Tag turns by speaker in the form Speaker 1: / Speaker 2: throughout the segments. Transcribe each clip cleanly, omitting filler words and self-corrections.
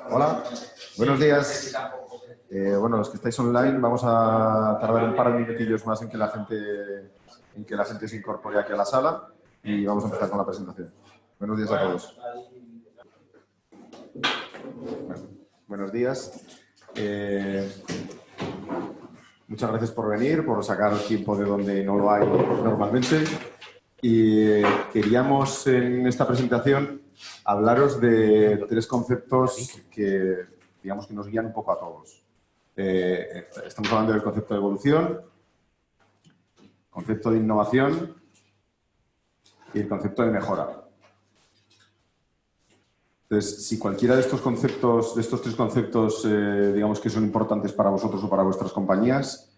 Speaker 1: Hola, buenos días. Bueno, los que estáis online, vamos a tardar un par de minutillos más en que la gente se incorpore aquí a la sala y vamos a empezar con la presentación. Buenos días a todos. Bueno, buenos días. Muchas gracias por venir, por sacar tiempo de donde no lo hay normalmente. Y queríamos en esta presentación hablaros de tres conceptos que, digamos, que nos guían un poco a todos. Estamos hablando del concepto de evolución, concepto de innovación y el concepto de mejora. Entonces, si cualquiera de estos conceptos, de estos tres conceptos, digamos que son importantes para vosotros o para vuestras compañías,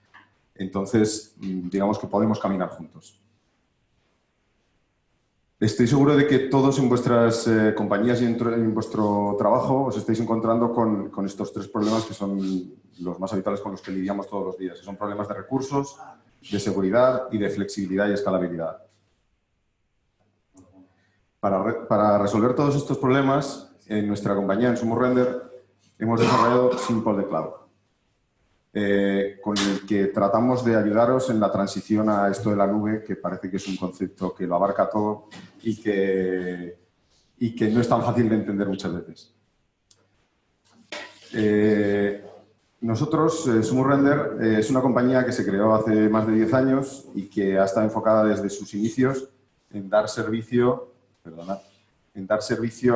Speaker 1: entonces, digamos que podemos caminar juntos. Estoy seguro de que todos en vuestras compañías y en vuestro trabajo os estáis encontrando con estos tres problemas que son los más habituales con los que lidiamos todos los días. Que son problemas de recursos, de seguridad y de flexibilidad y escalabilidad. Para resolver todos estos problemas, en nuestra compañía, en SumuRender, hemos desarrollado Simple the Cloud, con el que tratamos de ayudaros en la transición a esto de la nube, que parece que es un concepto que lo abarca todo y que no es tan fácil de entender muchas veces. Nosotros, SumuRender, es una compañía que se creó hace más de 10 años y que ha estado enfocada desde sus inicios en dar servicio,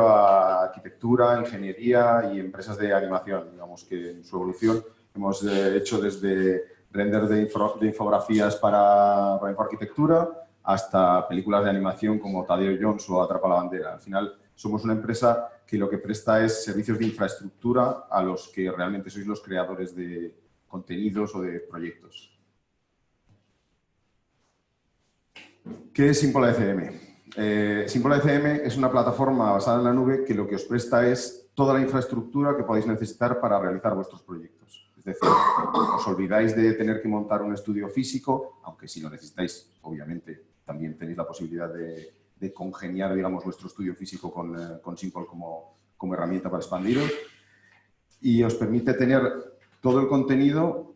Speaker 1: a arquitectura, ingeniería y empresas de animación. Digamos que en su evolución hemos hecho desde render de infografías para infoarquitectura hasta películas de animación como Tadeo Jones o Atrapa la bandera. Al final, somos una empresa que lo que presta es servicios de infraestructura a los que realmente sois los creadores de contenidos o de proyectos. ¿Qué es Simple ACM? Simple ACM es una plataforma basada en la nube que lo que os presta es toda la infraestructura que podéis necesitar para realizar vuestros proyectos. Es decir, os olvidáis de tener que montar un estudio físico, aunque si lo necesitáis, obviamente, también tenéis la posibilidad de congeniar, digamos, vuestro estudio físico con Simple como herramienta para expandiros. Y os permite tener todo el contenido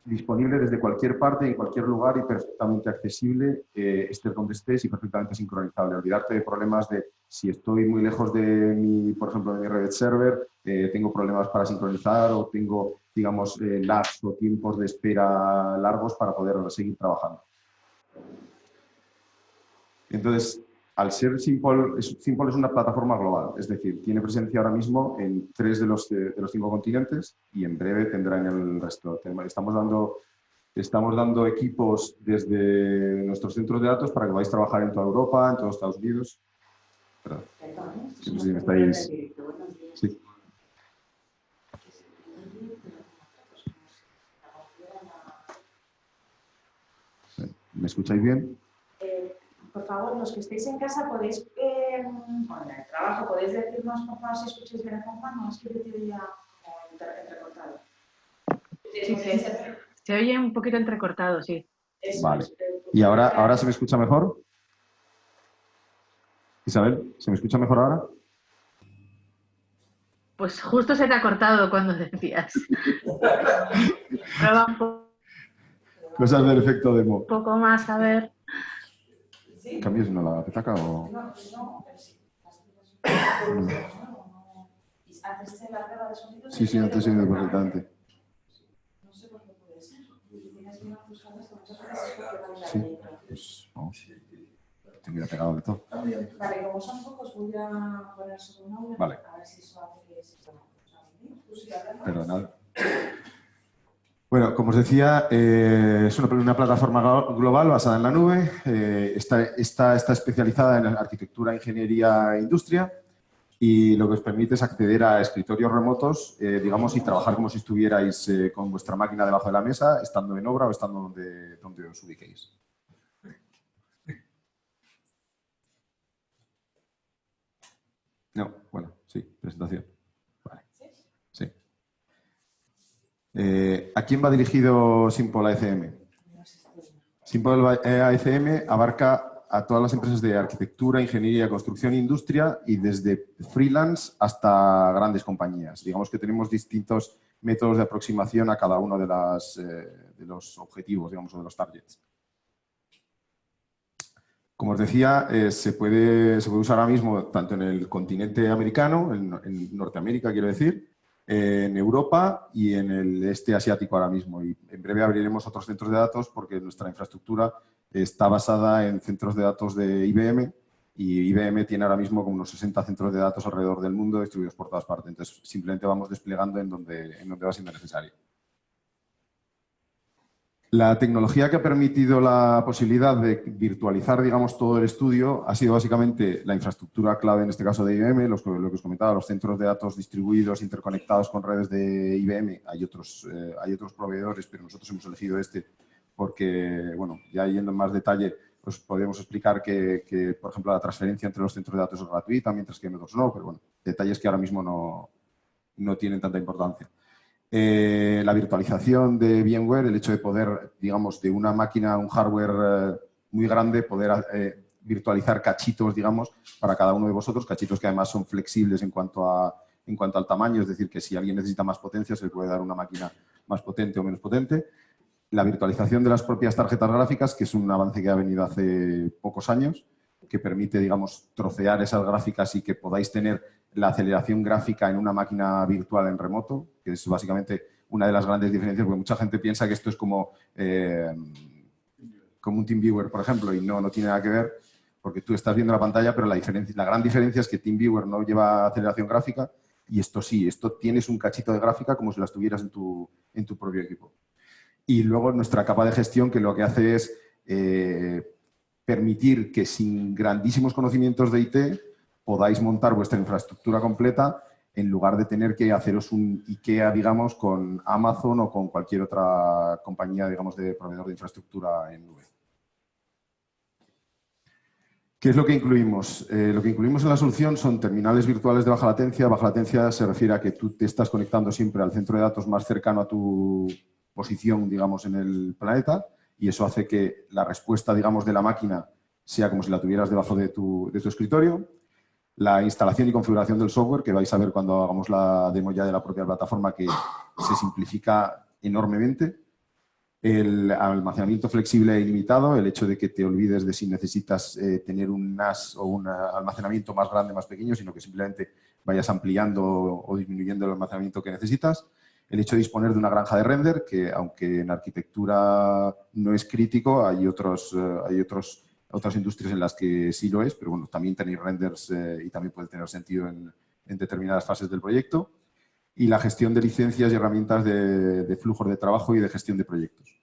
Speaker 1: disponible desde cualquier parte, en cualquier lugar y perfectamente accesible, estés donde estés y perfectamente sincronizable. Olvidarte de problemas de si estoy muy lejos de mi, por ejemplo, de mi red server, tengo problemas para sincronizar o tengo, digamos, lags o tiempos de espera largos para poder seguir trabajando. Entonces, al ser Simple es una plataforma global, es decir, tiene presencia ahora mismo en 3 de los 5 continentes y en breve tendrá en el resto. Estamos dando equipos desde nuestros centros de datos para que podáis trabajar en toda Europa, en todos Estados Unidos. Perdón. Sí, me estáis... Sí. ¿Me escucháis bien?
Speaker 2: Por favor, los que estéis en casa podéis, bueno, en el trabajo, podéis decirnos, por favor, si escucháis bien a Juan, no es que te diría como entrecortado.
Speaker 3: Sí, sí. Se oye un poquito entrecortado, sí.
Speaker 2: Eso
Speaker 1: vale.
Speaker 2: es,
Speaker 1: ¿Y ahora se me escucha mejor? Isabel, ¿se me escucha mejor ahora?
Speaker 3: Pues justo se te ha cortado cuando decías. Prueba un
Speaker 1: Cosas del efecto demo.
Speaker 3: poco más, a ver.
Speaker 1: ¿Cambias no la petaca o...?
Speaker 2: No, pero sí. ¿Haces la prueba de sonido?
Speaker 1: Sí, antes he oído perfectamente.
Speaker 2: No sé por qué puede ser. Tienes bien ajustado esto, muchas veces es porque va
Speaker 1: Sí, pues vamos. Te hubiera pegado de todo.
Speaker 2: Vale, como son pocos, voy a poner sobre un aula.
Speaker 1: Vale.
Speaker 2: A ver si eso hace que se
Speaker 1: Perdonad. Bueno, como os decía, es una plataforma global basada en la nube. Está especializada en arquitectura, ingeniería e industria y lo que os permite es acceder a escritorios remotos, digamos, y trabajar como si estuvierais con vuestra máquina debajo de la mesa, estando en obra o estando donde os ubiquéis. No, bueno, sí, presentación. Vale. Sí. ¿A quién va dirigido Simple ACM? Simple ACM abarca a todas las empresas de arquitectura, ingeniería, construcción e industria, y desde freelance hasta grandes compañías. Digamos que tenemos distintos métodos de aproximación a cada uno de los objetivos, digamos, o de los targets. Como os decía, se puede usar ahora mismo tanto en el continente americano, en Norteamérica quiero decir, en Europa y en el este asiático ahora mismo. Y en breve abriremos otros centros de datos porque nuestra infraestructura está basada en centros de datos de IBM, y IBM tiene ahora mismo como unos 60 centros de datos alrededor del mundo distribuidos por todas partes. Entonces, simplemente vamos desplegando en donde va siendo necesario. La tecnología que ha permitido la posibilidad de virtualizar, digamos, todo el estudio ha sido básicamente la infraestructura clave, en este caso de IBM, lo que os comentaba, los centros de datos distribuidos, interconectados con redes de IBM. Hay otros proveedores, pero nosotros hemos elegido este porque, bueno, ya yendo en más detalle, pues podemos explicar que, por ejemplo, la transferencia entre los centros de datos es gratuita, mientras que en otros no, pero bueno, detalles que ahora mismo no tienen tanta importancia. La virtualización de VMware, el hecho de poder, digamos, de una máquina, un hardware muy grande, poder virtualizar cachitos, digamos, para cada uno de vosotros, cachitos que además son flexibles en cuanto al tamaño, es decir, que si alguien necesita más potencia, se le puede dar una máquina más potente o menos potente. La virtualización de las propias tarjetas gráficas, que es un avance que ha venido hace pocos años, que permite, digamos, trocear esas gráficas y que podáis tener la aceleración gráfica en una máquina virtual en remoto, que es básicamente una de las grandes diferencias, porque mucha gente piensa que esto es como un TeamViewer, por ejemplo, y no tiene nada que ver, porque tú estás viendo la pantalla, pero la gran diferencia es que TeamViewer no lleva aceleración gráfica y esto sí, esto tienes un cachito de gráfica como si las tuvieras en tu propio equipo. Y luego nuestra capa de gestión, que lo que hace es permitir que sin grandísimos conocimientos de IT podáis montar vuestra infraestructura completa en lugar de tener que haceros un IKEA, digamos, con Amazon o con cualquier otra compañía, digamos, de proveedor de infraestructura en nube. ¿Qué es lo que incluimos? Lo que incluimos en la solución son terminales virtuales de baja latencia. Baja latencia se refiere a que tú te estás conectando siempre al centro de datos más cercano a tu posición, digamos, en el planeta, y eso hace que la respuesta, digamos, de la máquina sea como si la tuvieras debajo de tu escritorio. La instalación y configuración del software, que vais a ver cuando hagamos la demo ya de la propia plataforma, que se simplifica enormemente. El almacenamiento flexible e ilimitado, el hecho de que te olvides de si necesitas tener un NAS o un almacenamiento más grande, más pequeño, sino que simplemente vayas ampliando o disminuyendo el almacenamiento que necesitas. El hecho de disponer de una granja de render, que aunque en arquitectura no es crítico, hay otras industrias en las que sí lo es, pero bueno, también tenéis renders y también puede tener sentido en determinadas fases del proyecto. Y la gestión de licencias y herramientas de flujos de trabajo y de gestión de proyectos.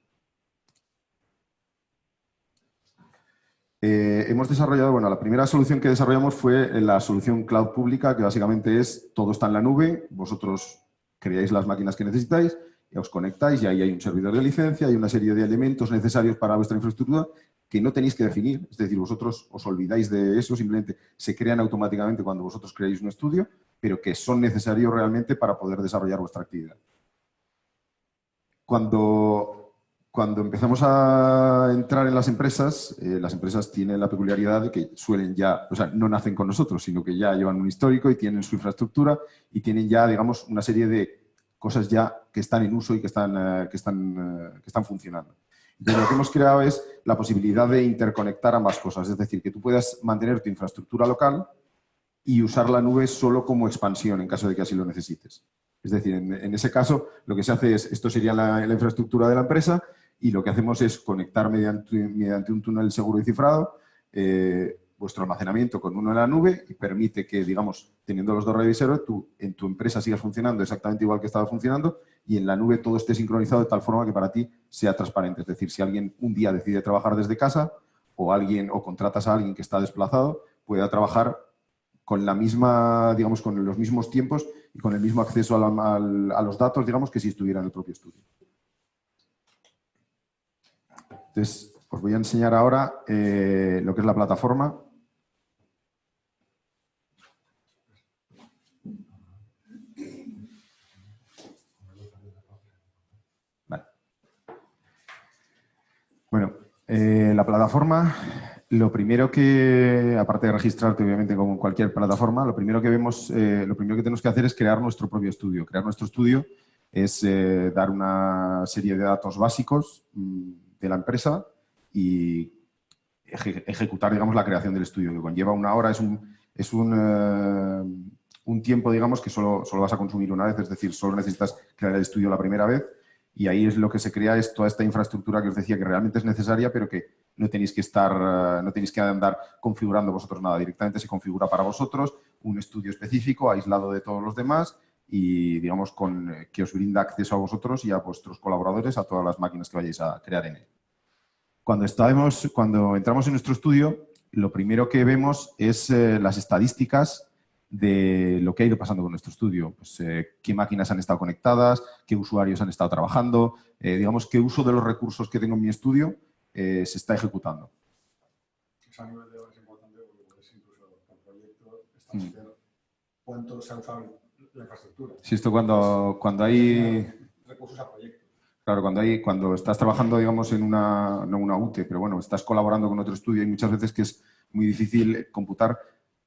Speaker 1: Hemos desarrollado, bueno, la primera solución que desarrollamos fue la solución cloud pública, que básicamente es todo está en la nube, vosotros creáis las máquinas que necesitáis, y os conectáis y ahí hay un servidor de licencia, hay una serie de elementos necesarios para vuestra infraestructura que no tenéis que definir, es decir, vosotros os olvidáis de eso, simplemente se crean automáticamente cuando vosotros creáis un estudio, pero que son necesarios realmente para poder desarrollar vuestra actividad. Cuando empezamos a entrar en las empresas tienen la peculiaridad de que suelen ya, o sea, no nacen con nosotros, sino que ya llevan un histórico y tienen su infraestructura y tienen ya, digamos, una serie de cosas ya que están en uso y que están funcionando. Entonces, lo que hemos creado es la posibilidad de interconectar ambas cosas, es decir, que tú puedas mantener tu infraestructura local y usar la nube solo como expansión en caso de que así lo necesites. Es decir, en ese caso, lo que se hace es, esto sería la infraestructura de la empresa y lo que hacemos es conectar mediante un túnel seguro y cifrado vuestro almacenamiento con uno en la nube y permite que, digamos, teniendo los dos revisores, tú en tu empresa sigas funcionando exactamente igual que estaba funcionando y en la nube todo esté sincronizado de tal forma que para ti sea transparente. Es decir, si alguien un día decide trabajar desde casa o contratas a alguien que está desplazado, pueda trabajar con la misma, digamos, con los mismos tiempos y con el mismo acceso a los datos, digamos, que si estuviera en el propio estudio. Entonces, os voy a enseñar ahora lo que es la plataforma. Vale. Bueno, la plataforma lo primero que, aparte de registrarte obviamente como en cualquier plataforma, lo primero que vemos, lo primero que tenemos que hacer es crear nuestro propio estudio. Crear nuestro estudio es dar una serie de datos básicos de la empresa y ejecutar, digamos, la creación del estudio, que conlleva una hora. Es un tiempo, digamos, que solo vas a consumir una vez, es decir, solo necesitas crear el estudio la primera vez y ahí es lo que se crea, es toda esta infraestructura que os decía que realmente es necesaria, pero que no tenéis que andar configurando vosotros nada. Directamente se configura para vosotros un estudio específico, aislado de todos los demás y, digamos, que os brinda acceso a vosotros y a vuestros colaboradores a todas las máquinas que vayáis a crear en él. Cuando entramos en nuestro estudio, lo primero que vemos es las estadísticas de lo que ha ido pasando con nuestro estudio. Pues, qué máquinas han estado conectadas, qué usuarios han estado trabajando, digamos, qué uso de los recursos que tengo en mi estudio se está ejecutando.
Speaker 4: Eso a nivel de hora es importante porque puedes incluso por proyecto establecer cuánto se ha usado la infraestructura.
Speaker 1: Sí, esto cuando hay
Speaker 4: recursos a proyecto.
Speaker 1: Claro, cuando estás trabajando, digamos, en no una UTE, pero bueno, estás colaborando con otro estudio, hay muchas veces que es muy difícil computar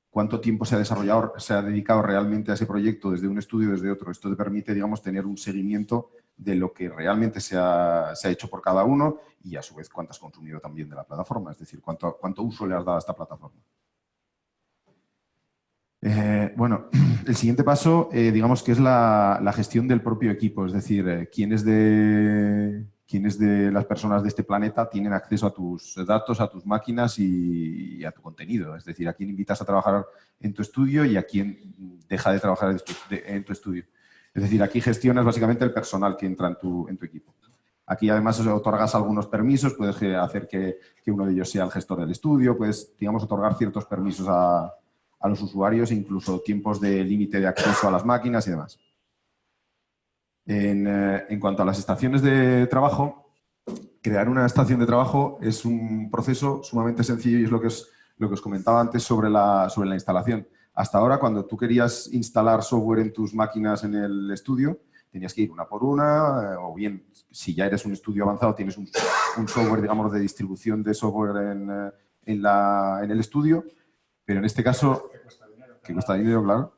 Speaker 1: cuánto tiempo se ha dedicado realmente a ese proyecto desde un estudio y desde otro. Esto te permite, digamos, tener un seguimiento de lo que realmente se ha hecho por cada uno y, a su vez, cuánto has consumido también de la plataforma, es decir, cuánto uso le has dado a esta plataforma. Bueno, el siguiente paso, digamos que es la gestión del propio equipo, es decir, quiénes de las personas de este planeta tienen acceso a tus datos, a tus máquinas y a tu contenido, es decir, a quién invitas a trabajar en tu estudio y a quién deja de trabajar en tu estudio. Es decir, aquí gestionas básicamente el personal que entra en tu equipo. Aquí además otorgas algunos permisos, puedes hacer que uno de ellos sea el gestor del estudio, puedes, digamos, otorgar ciertos permisos a los usuarios e incluso tiempos de límite de acceso a las máquinas y demás. En cuanto a las estaciones de trabajo, crear una estación de trabajo es un proceso sumamente sencillo y es lo que os comentaba antes sobre la instalación. Hasta ahora, cuando tú querías instalar software en tus máquinas en el estudio, tenías que ir una por una, o bien, si ya eres un estudio avanzado, tienes un software, digamos, de distribución de software en el estudio, pero en este caso, que cuesta dinero, claro.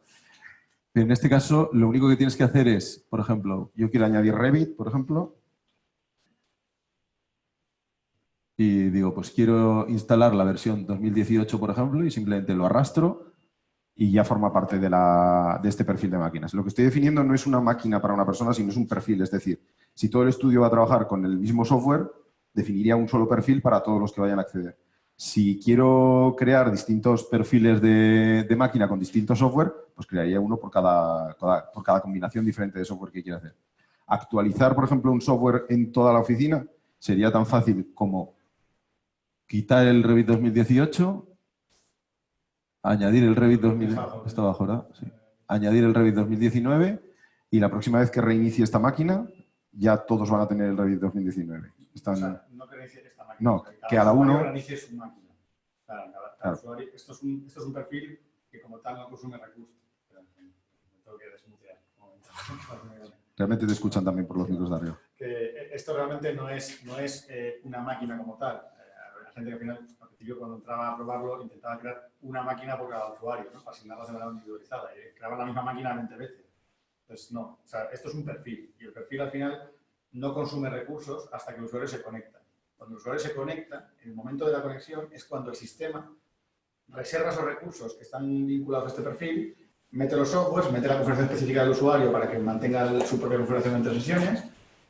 Speaker 1: Pero en este caso, lo único que tienes que hacer es, por ejemplo, yo quiero añadir Revit, por ejemplo, y digo, pues quiero instalar la versión 2018, por ejemplo, y simplemente lo arrastro y ya forma parte de este perfil de máquinas. Lo que estoy definiendo no es una máquina para una persona, sino es un perfil. Es decir, si todo el estudio va a trabajar con el mismo software, definiría un solo perfil para todos los que vayan a acceder. Si quiero crear distintos perfiles de máquina con distintos software, pues crearía uno por cada combinación diferente de software que quiera hacer. Actualizar, por ejemplo, un software en toda la oficina sería tan fácil como quitar el Revit 2018, añadir el Revit 2019, está abajo, ¿verdad? Sí. Añadir el Revit 2019 y la próxima vez que reinicie esta máquina ya todos van a tener el Revit 2019.
Speaker 4: O sea, no que reinicie esta máquina.
Speaker 1: No, que cada uno
Speaker 4: reinicie su máquina. Cada usuario, esto es un perfil que como tal no consume recursos. Tengo que desmutear.
Speaker 1: Realmente te escuchan también por los micros de arriba.
Speaker 4: Que esto realmente no es una máquina como tal. La gente que al final, al principio cuando entraba a probarlo, intentaba crear una máquina por cada usuario, ¿no? Para asignarlas de manera individualizada. Y creaban la misma máquina 20 veces. Entonces, no. O sea, esto es un perfil. Y el perfil al final no consume recursos hasta que el usuario se conecta. Cuando el usuario se conecta, en el momento de la conexión es cuando el sistema reserva esos recursos que están vinculados a este perfil, mete los softwares, mete la configuración específica del usuario para que mantenga su propia configuración entre sesiones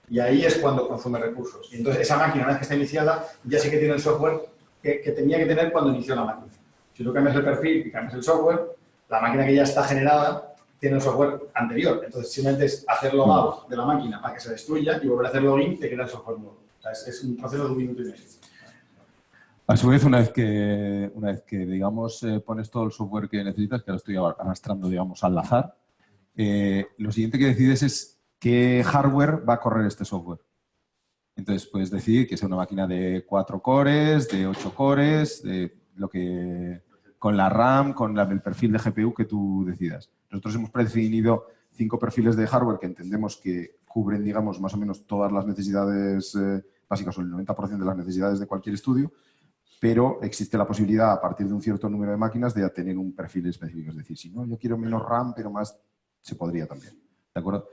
Speaker 4: y ahí es cuando consume recursos. Y entonces esa máquina, una vez que está iniciada, ya sí que tiene el software que tenía que tener cuando inició la máquina. Si tú cambias el perfil y cambias el software, la máquina que ya está generada tiene el software anterior. Entonces simplemente es hacer logout de la máquina para que se destruya y volver a hacer login y te queda el software nuevo. O sea, es un proceso de 1 minuto y medio.
Speaker 1: A su vez, una vez que digamos, pones todo el software que necesitas, que lo estoy arrastrando, digamos, al azar, lo siguiente que decides es qué hardware va a correr este software. Entonces, puedes decidir que sea una máquina de 4 cores, de 8 cores, con la RAM, con el perfil de GPU que tú decidas. Nosotros hemos predefinido 5 perfiles de hardware que entendemos que cubren, digamos, más o menos todas las necesidades básicas o el 90% de las necesidades de cualquier estudio. pero existe la posibilidad, a partir de un cierto número de máquinas, de tener un perfil específico. Es decir, si no, yo quiero menos RAM, pero más, se podría también. ¿De acuerdo?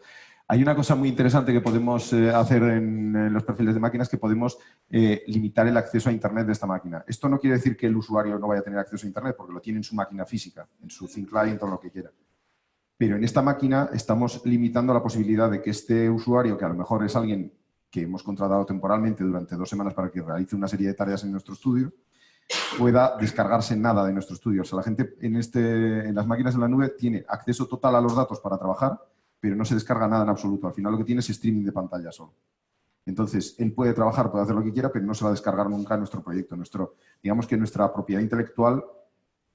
Speaker 1: Hay una cosa muy interesante que podemos hacer en los perfiles de máquinas, que podemos limitar el acceso a Internet de esta máquina. Esto no quiere decir que el usuario no vaya a tener acceso a Internet, porque lo tiene en su máquina física, en su thin client o lo que quiera. Pero en esta máquina estamos limitando la posibilidad de que este usuario, que a lo mejor es alguien que hemos contratado temporalmente durante 2 semanas para que realice una serie de tareas en nuestro estudio, pueda descargarse nada de nuestro estudio. O sea, la gente en las máquinas en la nube tiene acceso total a los datos para trabajar, pero no se descarga nada en absoluto. Al final lo que tiene es streaming de pantalla solo. Entonces, él puede trabajar, puede hacer lo que quiera, pero no se va a descargar nunca nuestro proyecto. Digamos que nuestra propiedad intelectual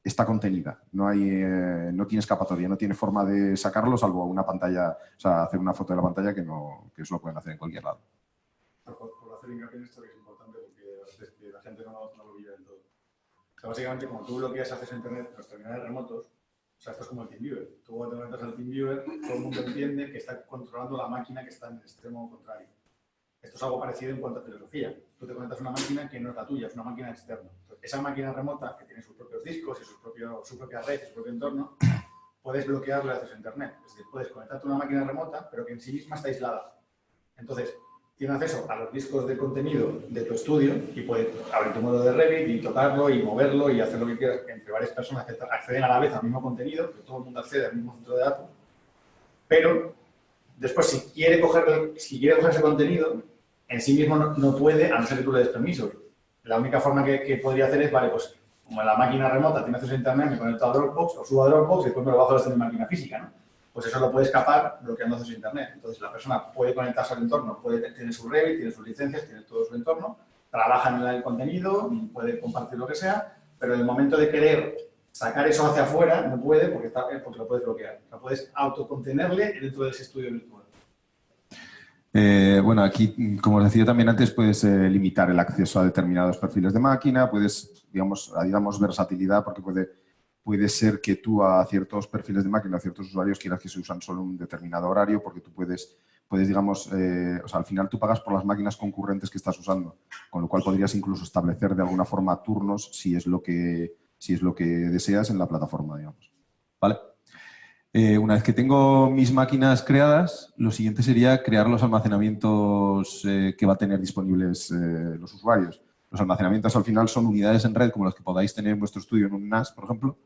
Speaker 1: está contenida. No tiene escapatoria, no tiene forma de sacarlo, salvo una pantalla, o sea, hacer una foto de la pantalla que eso lo pueden hacer en cualquier lado.
Speaker 4: Por hacer hincapié en esto, que es importante porque la gente no lo vive del todo. O sea, básicamente, como tú bloqueas acceso a Internet en los terminales remotos, o sea, esto es como el TeamViewer. Tú cuando te conectas al TeamViewer, todo el mundo entiende que está controlando la máquina que está en el extremo contrario. Esto es algo parecido en cuanto a filosofía. Tú te conectas a una máquina que no es la tuya, es una máquina externa. Entonces, esa máquina remota, que tiene sus propios discos y su propia red y su propio entorno, puedes bloquearle el acceso a Internet. Es decir, puedes conectarte a una máquina remota, pero que en sí misma está aislada. Entonces, tiene acceso a los discos de contenido de tu estudio y puede abrir tu módulo de Revit y tocarlo y moverlo y hacer lo que quieras entre varias personas que acceden a la vez al mismo contenido, que todo el mundo accede al mismo centro de datos. Pero después, si quiere coger ese contenido, en sí mismo no puede, a no ser que tú le des permiso. La única forma que podría hacer es, vale, pues como la máquina remota tiene acceso a Internet, me conecto a Dropbox, o subo a Dropbox y después me lo bajo desde mi máquina física, ¿no? Pues eso lo puede escapar bloqueando acceso a Internet. Entonces, la persona puede conectarse al entorno, tiene su Revit, tiene sus licencias, tiene todo su entorno, trabaja en el contenido, puede compartir lo que sea, pero en el momento de querer sacar eso hacia afuera, no puede porque lo puedes bloquear. O sea, puedes autocontenerle dentro de ese estudio virtual.
Speaker 1: Bueno, aquí, como os decía también antes, puedes limitar el acceso a determinados perfiles de máquina, puedes, digamos versatilidad, porque puede ser que tú a ciertos perfiles de máquina, a ciertos usuarios, quieras que se usan solo un determinado horario, porque tú puedes digamos, o sea, al final tú pagas por las máquinas concurrentes que estás usando, con lo cual podrías incluso establecer de alguna forma turnos si es lo que deseas en la plataforma, digamos. ¿Vale? Una vez que tengo mis máquinas creadas, lo siguiente sería crear los almacenamientos que va a tener disponibles los usuarios. Los almacenamientos al final son unidades en red como las que podáis tener en vuestro estudio en un NAS, por ejemplo,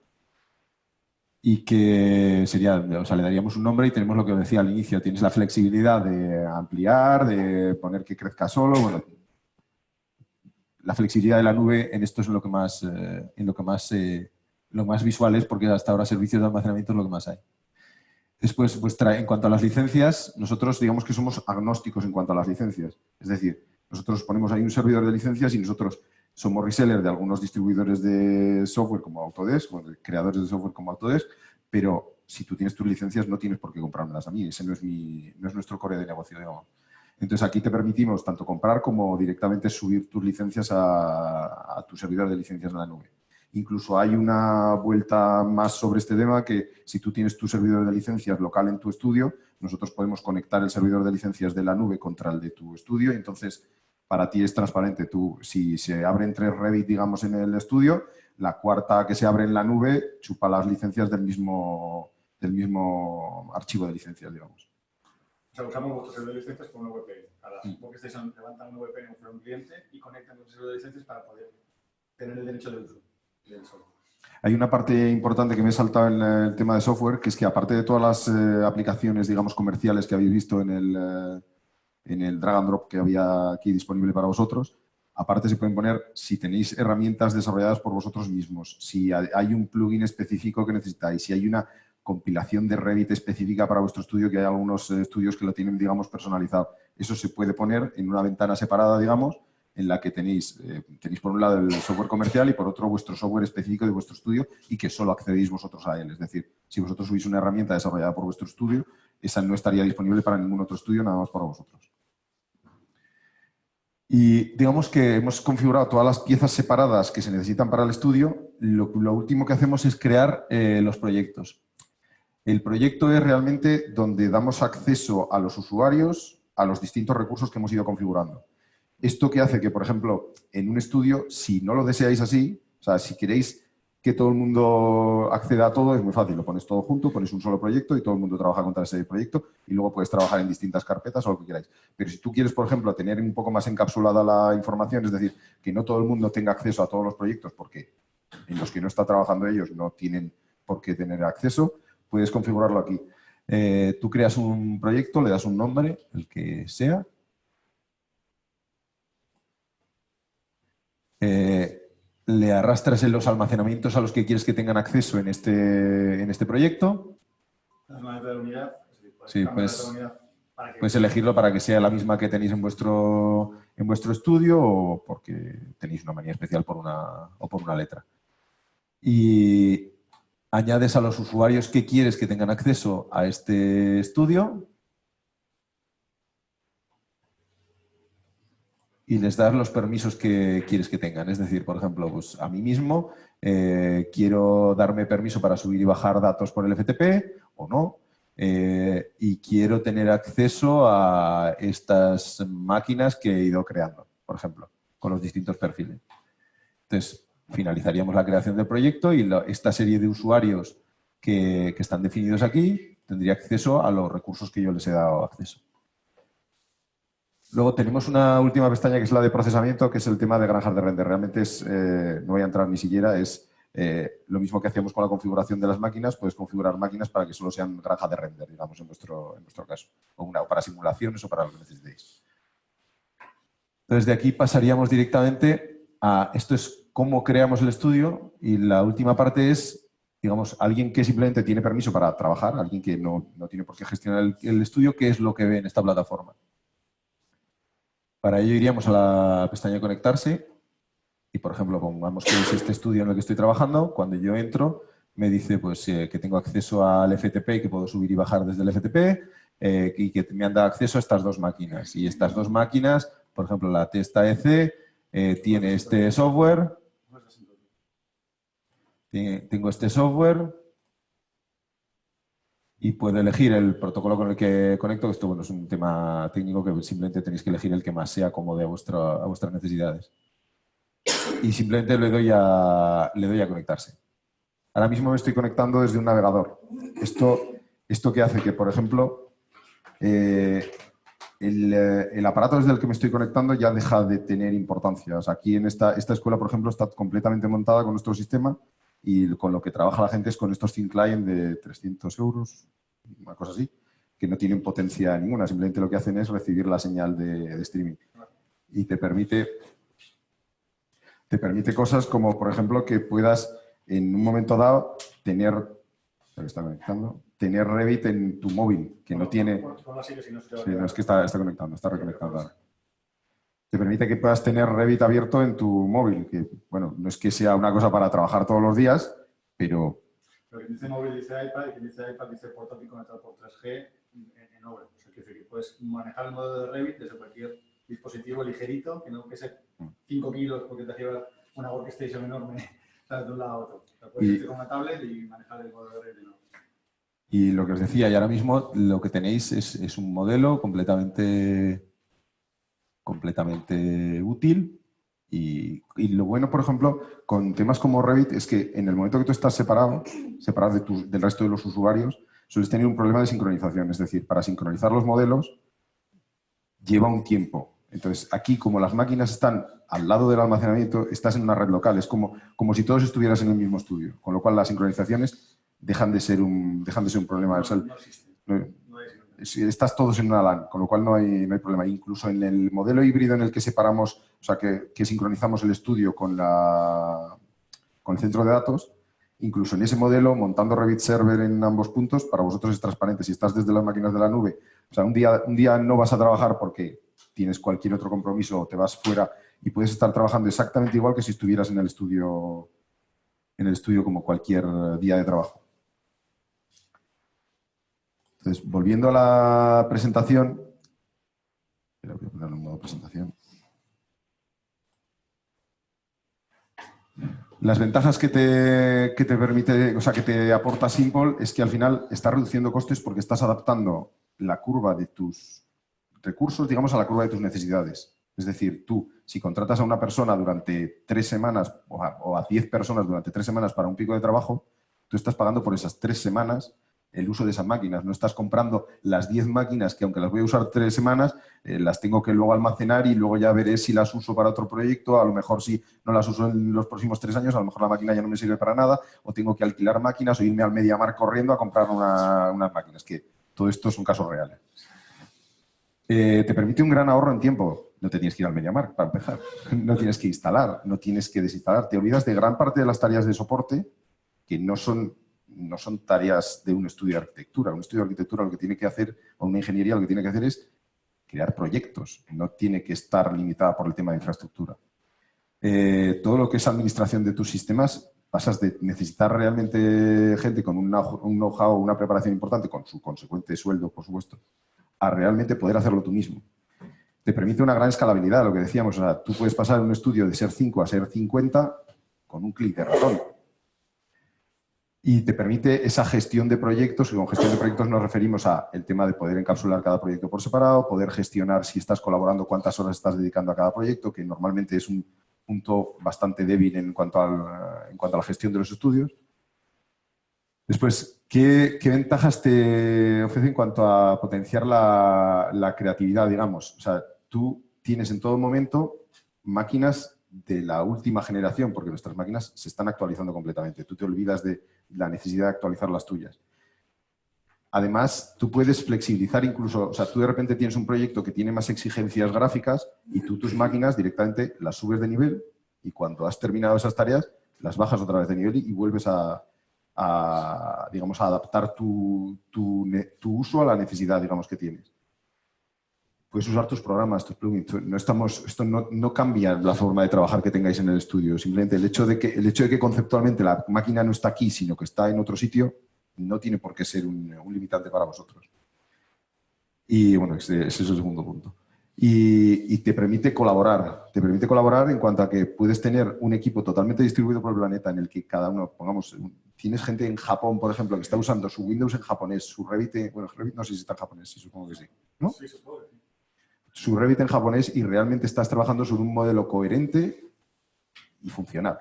Speaker 1: y que sería, o sea, le daríamos un nombre y tenemos lo que os decía al inicio, tienes la flexibilidad de ampliar, de poner que crezca solo, bueno, la flexibilidad de la nube en esto es lo más visual es, porque hasta ahora servicios de almacenamiento es lo que más hay. Después, en cuanto a las licencias, nosotros digamos que somos agnósticos en cuanto a las licencias. Es decir, nosotros ponemos ahí un servidor de licencias y nosotros somos reseller de algunos distribuidores de software como Autodesk, o de creadores de software como Autodesk, pero si tú tienes tus licencias no tienes por qué comprármelas a mí. Ese no es nuestro core de negocio, digamos. Entonces, aquí te permitimos tanto comprar como directamente subir tus licencias a tu servidor de licencias en la nube. Incluso hay una vuelta más sobre este tema que si tú tienes tu servidor de licencias local en tu estudio, nosotros podemos conectar el servidor de licencias de la nube contra el de tu estudio y entonces para ti es transparente. Tú, si se abren 3 Revit, digamos, en el estudio, la cuarta que se abre en la nube chupa las licencias del mismo archivo de licencias, digamos.
Speaker 4: O sea, usamos vuestro servidor de licencias como una VPN. Ahora, supongo que estáis levantando una VPN con un cliente y conectan con el servidor de licencias para poder tener el derecho de uso del software.
Speaker 1: Hay una parte importante que me he saltado en el tema de software, que es que aparte de todas las aplicaciones, digamos, comerciales que habéis visto en el drag and drop que había aquí disponible para vosotros, aparte se pueden poner si tenéis herramientas desarrolladas por vosotros mismos, si hay un plugin específico que necesitáis, si hay una compilación de Revit específica para vuestro estudio, que hay algunos estudios que lo tienen, digamos, personalizado. Eso se puede poner en una ventana separada, digamos, en la que tenéis por un lado el software comercial y por otro vuestro software específico de vuestro estudio y que solo accedéis vosotros a él. Es decir, si vosotros subís una herramienta desarrollada por vuestro estudio, esa no estaría disponible para ningún otro estudio, nada más para vosotros. Y digamos que hemos configurado todas las piezas separadas que se necesitan para el estudio. Lo último que hacemos es crear los proyectos. El proyecto es realmente donde damos acceso a los usuarios a los distintos recursos que hemos ido configurando. Esto que hace que, por ejemplo, en un estudio, si no lo deseáis así, o sea, si queréis que todo el mundo acceda a todo, es muy fácil. Lo pones todo junto, pones un solo proyecto y todo el mundo trabaja contra ese proyecto y luego puedes trabajar en distintas carpetas o lo que queráis. Pero si tú quieres, por ejemplo, tener un poco más encapsulada la información, es decir, que no todo el mundo tenga acceso a todos los proyectos porque en los que no está trabajando ellos no tienen por qué tener acceso, puedes configurarlo aquí. Tú creas un proyecto, le das un nombre, el que sea. Le arrastras en los almacenamientos a los que quieres que tengan acceso en este proyecto. Sí, pues puedes elegirlo para que sea la misma que tenéis en vuestro estudio o porque tenéis una manía especial por una letra. Y añades a los usuarios que quieres que tengan acceso a este estudio y les das los permisos que quieres que tengan. Es decir, por ejemplo, pues a mí mismo quiero darme permiso para subir y bajar datos por el FTP o no. Y quiero tener acceso a estas máquinas que he ido creando, por ejemplo, con los distintos perfiles. Entonces, finalizaríamos la creación del proyecto y esta serie de usuarios que están definidos aquí tendría acceso a los recursos que yo les he dado acceso. Luego tenemos una última pestaña que es la de procesamiento, que es el tema de granjas de render. Realmente no voy a entrar ni siquiera, es lo mismo que hacíamos con la configuración de las máquinas, puedes configurar máquinas para que solo sean granja de render, digamos, en vuestro caso. O para simulaciones o para lo que necesitéis. Entonces, de aquí pasaríamos directamente a esto es cómo creamos el estudio y la última parte es, digamos, alguien que simplemente tiene permiso para trabajar, alguien que no tiene por qué gestionar el estudio, qué es lo que ve en esta plataforma. Para ello iríamos a la pestaña de conectarse y, por ejemplo, pongamos que es este estudio en el que estoy trabajando. Cuando yo entro, me dice pues, que tengo acceso al FTP y que puedo subir y bajar desde el FTP y que me han dado acceso a estas dos máquinas. Y estas dos máquinas, por ejemplo, la Testa-EC tiene este software. Tengo este software y puedo elegir el protocolo con el que conecto, que esto bueno, es un tema técnico que simplemente tenéis que elegir el que más se acomode a vuestras necesidades. Y simplemente le doy a conectarse. Ahora mismo me estoy conectando desde un navegador. Esto que hace que, por ejemplo, el aparato desde el que me estoy conectando ya deja de tener importancia. O sea, aquí en esta escuela, por ejemplo, está completamente montada con nuestro sistema y con lo que trabaja la gente es con estos thin client de 300 euros, una cosa así, que no tienen potencia ninguna. Simplemente lo que hacen es recibir la señal de streaming. Y te permite cosas como, por ejemplo, que puedas en un momento dado tener Revit en tu móvil, que no tiene... Sí, no, es que está conectando, está reconectando ahora. Te permite que puedas tener Revit abierto en tu móvil, que, bueno, no es que sea una cosa para trabajar todos los días, pero...
Speaker 4: Pero quien dice móvil dice iPad y quien dice iPad dice portátil conectado por 3G en Over. O sea, que puedes manejar el modelo de Revit desde cualquier dispositivo ligerito, que no pese 5 kilos porque te lleva una workstation enorme de un lado a otro. O sea, puedes irte con una tablet y manejar el modelo de Revit. ¿No?
Speaker 1: Y lo que os decía, y ahora mismo lo que tenéis es un modelo completamente útil y lo bueno, por ejemplo, con temas como Revit es que en el momento que tú estás separado del resto de los usuarios, sueles tener un problema de sincronización. Es decir, para sincronizar los modelos lleva un tiempo. Entonces, aquí, como las máquinas están al lado del almacenamiento, estás en una red local. Es como si todos estuvieras en el mismo estudio. Con lo cual, las sincronizaciones dejan de ser un problema. Estás todos en una LAN, con lo cual no hay problema. Incluso en el modelo híbrido en el que separamos, o sea, que sincronizamos el estudio con el centro de datos, incluso en ese modelo, montando Revit Server en ambos puntos, para vosotros es transparente. Si estás desde las máquinas de la nube, o sea, un día no vas a trabajar porque tienes cualquier otro compromiso o te vas fuera y puedes estar trabajando exactamente igual que si estuvieras en el estudio como cualquier día de trabajo. Entonces, volviendo a la presentación, voy a poner un modo presentación. Las ventajas que te permite, o sea, que te aporta Simple es que al final estás reduciendo costes porque estás adaptando la curva de tus recursos, digamos, a la curva de tus necesidades. Es decir, tú, si contratas a una persona durante 3 semanas o a 10 personas durante 3 semanas para un pico de trabajo, tú estás pagando por esas 3 semanas el uso de esas máquinas. No estás comprando las 10 máquinas que, aunque las voy a usar 3 semanas, las tengo que luego almacenar y luego ya veré si las uso para otro proyecto. A lo mejor si no las uso en los próximos 3 años, a lo mejor la máquina ya no me sirve para nada, o tengo que alquilar máquinas o irme al MediaMarkt corriendo a comprar unas máquinas, que todo esto son casos reales. Te permite un gran ahorro en tiempo. No te tienes que ir al MediaMarkt para empezar. No tienes que instalar, no tienes que desinstalar. Te olvidas de gran parte de las tareas de soporte que no son tareas de un estudio de arquitectura. Un estudio de arquitectura lo que tiene que hacer, o una ingeniería lo que tiene que hacer es crear proyectos. No tiene que estar limitada por el tema de infraestructura. Todo lo que es administración de tus sistemas, pasas de necesitar realmente gente con un know-how, una preparación importante, con su consecuente sueldo, por supuesto, a realmente poder hacerlo tú mismo. Te permite una gran escalabilidad, lo que decíamos. O sea, tú puedes pasar un estudio de ser 5 a ser 50 con un clic de ratón. Y te permite esa gestión de proyectos, y con gestión de proyectos nos referimos a el tema de poder encapsular cada proyecto por separado, poder gestionar si estás colaborando, cuántas horas estás dedicando a cada proyecto, que normalmente es un punto bastante débil en cuanto a la gestión de los estudios. Después, ¿qué ventajas te ofrece en cuanto a potenciar la creatividad, digamos? O sea, tú tienes en todo momento máquinas de la última generación, porque nuestras máquinas se están actualizando completamente. Tú te olvidas de la necesidad de actualizar las tuyas. Además, tú puedes flexibilizar incluso, o sea, tú de repente tienes un proyecto que tiene más exigencias gráficas y tú tus máquinas directamente las subes de nivel y cuando has terminado esas tareas las bajas otra vez de nivel y vuelves digamos, a adaptar tu uso a la necesidad, digamos, que tienes. Puedes usar tus programas, tus plugins. Esto no cambia la forma de trabajar que tengáis en el estudio. Simplemente el hecho de que conceptualmente la máquina no está aquí, sino que está en otro sitio, no tiene por qué ser un limitante para vosotros. Y bueno, ese es el segundo punto. Y te permite colaborar. Te permite colaborar en cuanto a que puedes tener un equipo totalmente distribuido por el planeta en el que cada uno, pongamos, tienes gente en Japón, por ejemplo, que está usando su Windows en japonés, su Revit, bueno, Revit no sé si está en japonés, sí, supongo que sí, ¿no?
Speaker 4: Sí, supongo que sí.
Speaker 1: Su Revit en japonés y realmente estás trabajando sobre un modelo coherente y funcional.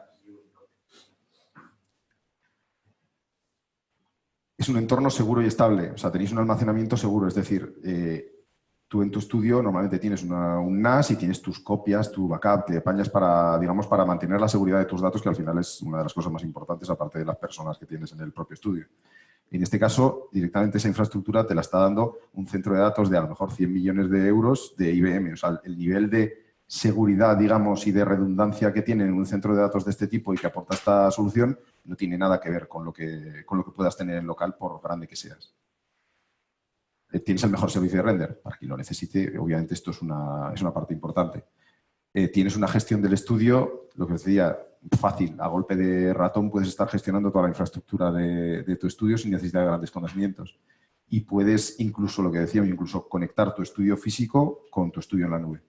Speaker 1: Es un entorno seguro y estable, o sea, tenéis un almacenamiento seguro, es decir, tú en tu estudio normalmente tienes un NAS y tienes tus copias, tu backup, te apañas para, digamos, para mantener la seguridad de tus datos, que al final es una de las cosas más importantes, aparte de las personas que tienes en el propio estudio. En este caso, directamente esa infraestructura te la está dando un centro de datos de a lo mejor 100 millones de euros de IBM. O sea, el nivel de seguridad, digamos, y de redundancia que tiene un centro de datos de este tipo y que aporta esta solución no tiene nada que ver con lo que puedas tener en local, por grande que seas. Tienes el mejor servicio de render. Para quien lo necesite, obviamente esto es una parte importante. Tienes una gestión del estudio, lo que os decía, fácil. A golpe de ratón puedes estar gestionando toda la infraestructura de tu estudio sin necesidad de grandes conocimientos. Y puedes incluso, lo que decíamos, incluso conectar tu estudio físico con tu estudio en la nube.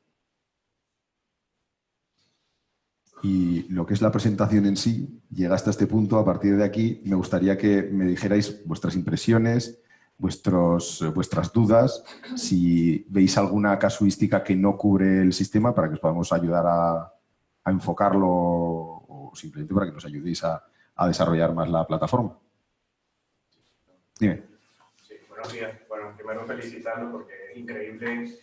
Speaker 1: Y lo que es la presentación en sí, llega hasta este punto. A partir de aquí, me gustaría que me dijerais vuestras impresiones, vuestras dudas, si veis alguna casuística que no cubre el sistema para que os podamos ayudar a enfocarlo o simplemente para que nos ayudéis a desarrollar más la plataforma. Dime.
Speaker 5: Sí, buenos días. Bueno, primero felicitarlo porque es increíble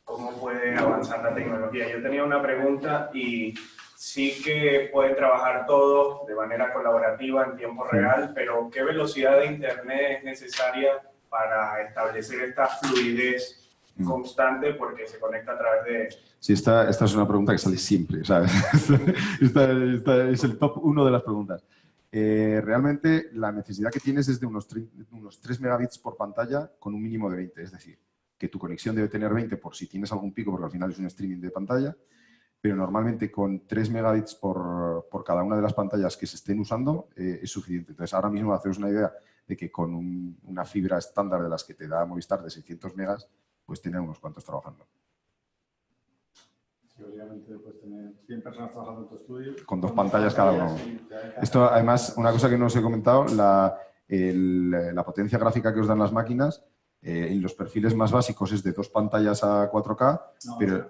Speaker 5: cómo puede avanzar la tecnología. Yo tenía una pregunta y sí que pueden trabajar todos de manera colaborativa en tiempo real, pero ¿qué velocidad de Internet es necesaria para establecer esta fluidez constante porque se conecta a través de...
Speaker 1: Sí, esta es una pregunta que sale siempre, ¿sabes? Esta es el top 1 de las preguntas. Realmente la necesidad que tienes es de unos 3 megabits por pantalla con un mínimo de 20, es decir, que tu conexión debe tener 20 por si tienes algún pico, porque al final es un streaming de pantalla, pero normalmente con 3 megabits por cada una de las pantallas que se estén usando es suficiente. Entonces, ahora mismo haceros una idea de que con una fibra estándar de las que te da Movistar de 600 megas, pues tener unos cuantos trabajando.
Speaker 4: Sí, obviamente puedes tener 100 personas trabajando en tu estudio.
Speaker 1: Con 2 pantallas cada uno. Esto, además, una cosa que no os he comentado, la potencia gráfica que os dan las máquinas, en los perfiles más básicos es de 2 pantallas a 4K,
Speaker 4: No,
Speaker 1: pero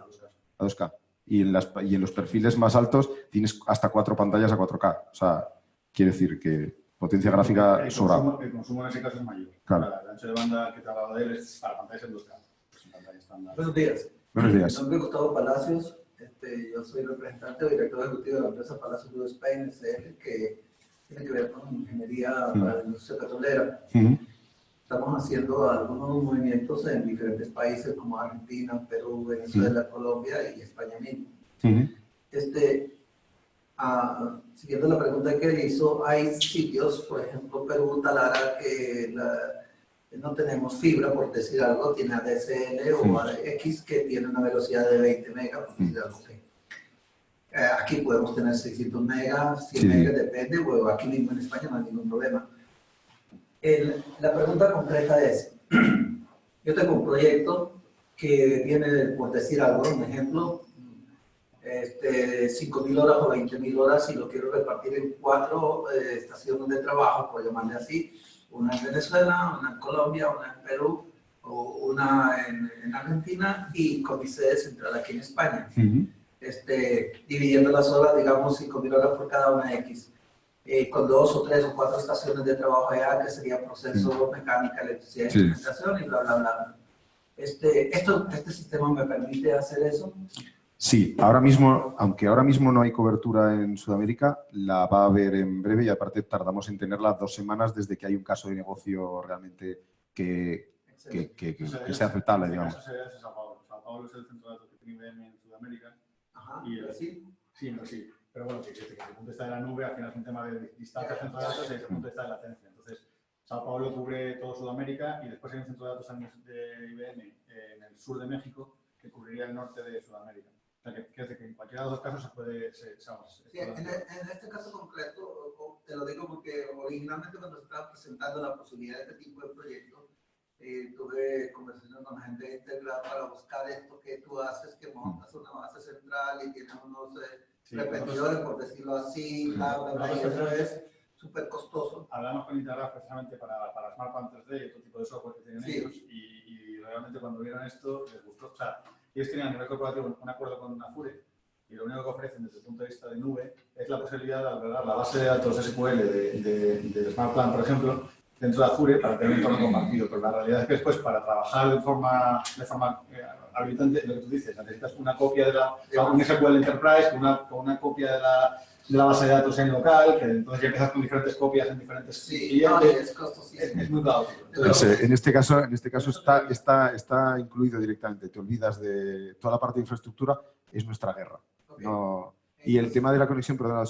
Speaker 1: a 2K. y en los perfiles más altos tienes hasta 4 pantallas a 4K. O sea, quiere decir que potencia gráfica sobrada.
Speaker 4: El consumo en ese caso es mayor.
Speaker 1: Claro.
Speaker 4: El ancho de banda que te hablaba de él es para pantallas en 2K. Es una pantalla estándar.
Speaker 6: Buenos días.
Speaker 1: Buenos
Speaker 6: Mi
Speaker 1: días.
Speaker 6: nombre es Gustavo Palacios. Yo soy representante o director ejecutivo de la empresa Palacios Blue Spain SL, que tiene que ver con ingeniería para la industria petrolera. Estamos haciendo algunos movimientos en diferentes países como Argentina, Perú, Venezuela, Colombia y España mismo. Siguiendo la pregunta que él hizo, hay sitios, por ejemplo, Perú, Talara, que no tenemos fibra, por decir algo, tiene ADSL o ADX, que tiene una velocidad de 20 megas, por decir algo. Aquí podemos tener 600 megas, 100 megas, depende, o aquí mismo en España no hay ningún problema. La pregunta concreta es, yo tengo un proyecto que viene, por decir algo, un ejemplo, 5.000 horas o 20.000 horas y lo quiero repartir en 4 estaciones de trabajo, por llamarle así, una en Venezuela, una en Colombia, una en Perú, o una en Argentina y con mi sede central aquí en España. Dividiendo las horas, digamos, 5.000 horas por cada una X. Con 2 o 3 o 4 estaciones de trabajo allá, que sería proceso, mecánica, electricidad, instrumentación y bla, bla, bla. ¿Este sistema me permite hacer eso?
Speaker 1: Sí, ahora mismo, aunque ahora mismo no hay cobertura en Sudamérica, la va a haber en breve y aparte tardamos en tenerla 2 semanas desde que hay un caso de negocio realmente que sea aceptable, digamos.
Speaker 4: Sao Paulo. Sao Paulo es el centro de datos que tiene IBM en Sudamérica.
Speaker 6: Ajá,
Speaker 4: y
Speaker 6: sí.
Speaker 4: Sí, no, sí. Pero bueno, que el punto está en la nube, al final es un tema de distancia centro de datos y el punto está en latencia. Entonces, Sao Paulo cubre todo Sudamérica y después hay un centro de datos de IBM en el sur de México que cubriría el norte de Sudamérica. O sea, que en cualquiera de los dos casos se puede...
Speaker 6: Sí, en este caso concreto, te lo digo porque originalmente cuando se estaba presentando la posibilidad de este tipo de proyectos, tuve conversaciones con la gente de Integrad para buscar esto que tú haces, que montas una base central y tienes unos repetidores, por decirlo así, bla, bla, bla, y eso es súper costoso.
Speaker 4: Hablamos con Integrad precisamente para SmartPlan 3D y otro tipo de software que tienen ellos y realmente cuando vieron esto les gustó. O sea, ellos tenían a nivel corporativo un acuerdo con Azure y lo único que ofrecen desde el punto de vista de nube es la posibilidad de albergar la base de datos SQL de SmartPlan, por ejemplo, dentro de Azure para tener un entorno compartido. Pero la realidad es que después para trabajar de forma habilitante, lo que tú dices, necesitas una copia de un SQL Enterprise con una copia de la base de datos en local, que entonces ya empiezas con diferentes copias en diferentes clientes.
Speaker 6: Es costosísimo.
Speaker 4: Es muy caótico.
Speaker 1: En este caso está incluido directamente. Te olvidas de toda la parte de infraestructura, es nuestra guerra. No, y el tema de la conexión, perdona,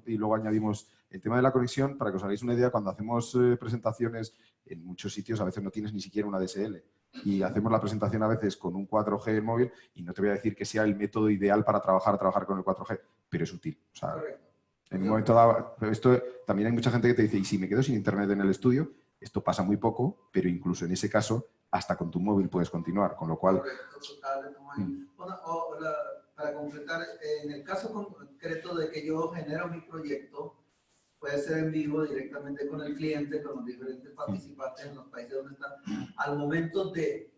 Speaker 1: y luego añadimos el tema de la conexión, para que os hagáis una idea, cuando hacemos presentaciones en muchos sitios, a veces no tienes ni siquiera una DSL. Y hacemos la presentación a veces con un 4G móvil y no te voy a decir que sea el método ideal para trabajar con el 4G, pero es útil. O sea, en un momento dado, pero esto también hay mucha gente que te dice, y si me quedo sin internet en el estudio, esto pasa muy poco, pero incluso en ese caso, hasta con tu móvil puedes continuar, con lo cual...
Speaker 6: Para completar, en el caso concreto de que yo genero mi proyecto, puede ser en vivo directamente con el cliente, con los diferentes participantes en los países donde están. Al momento de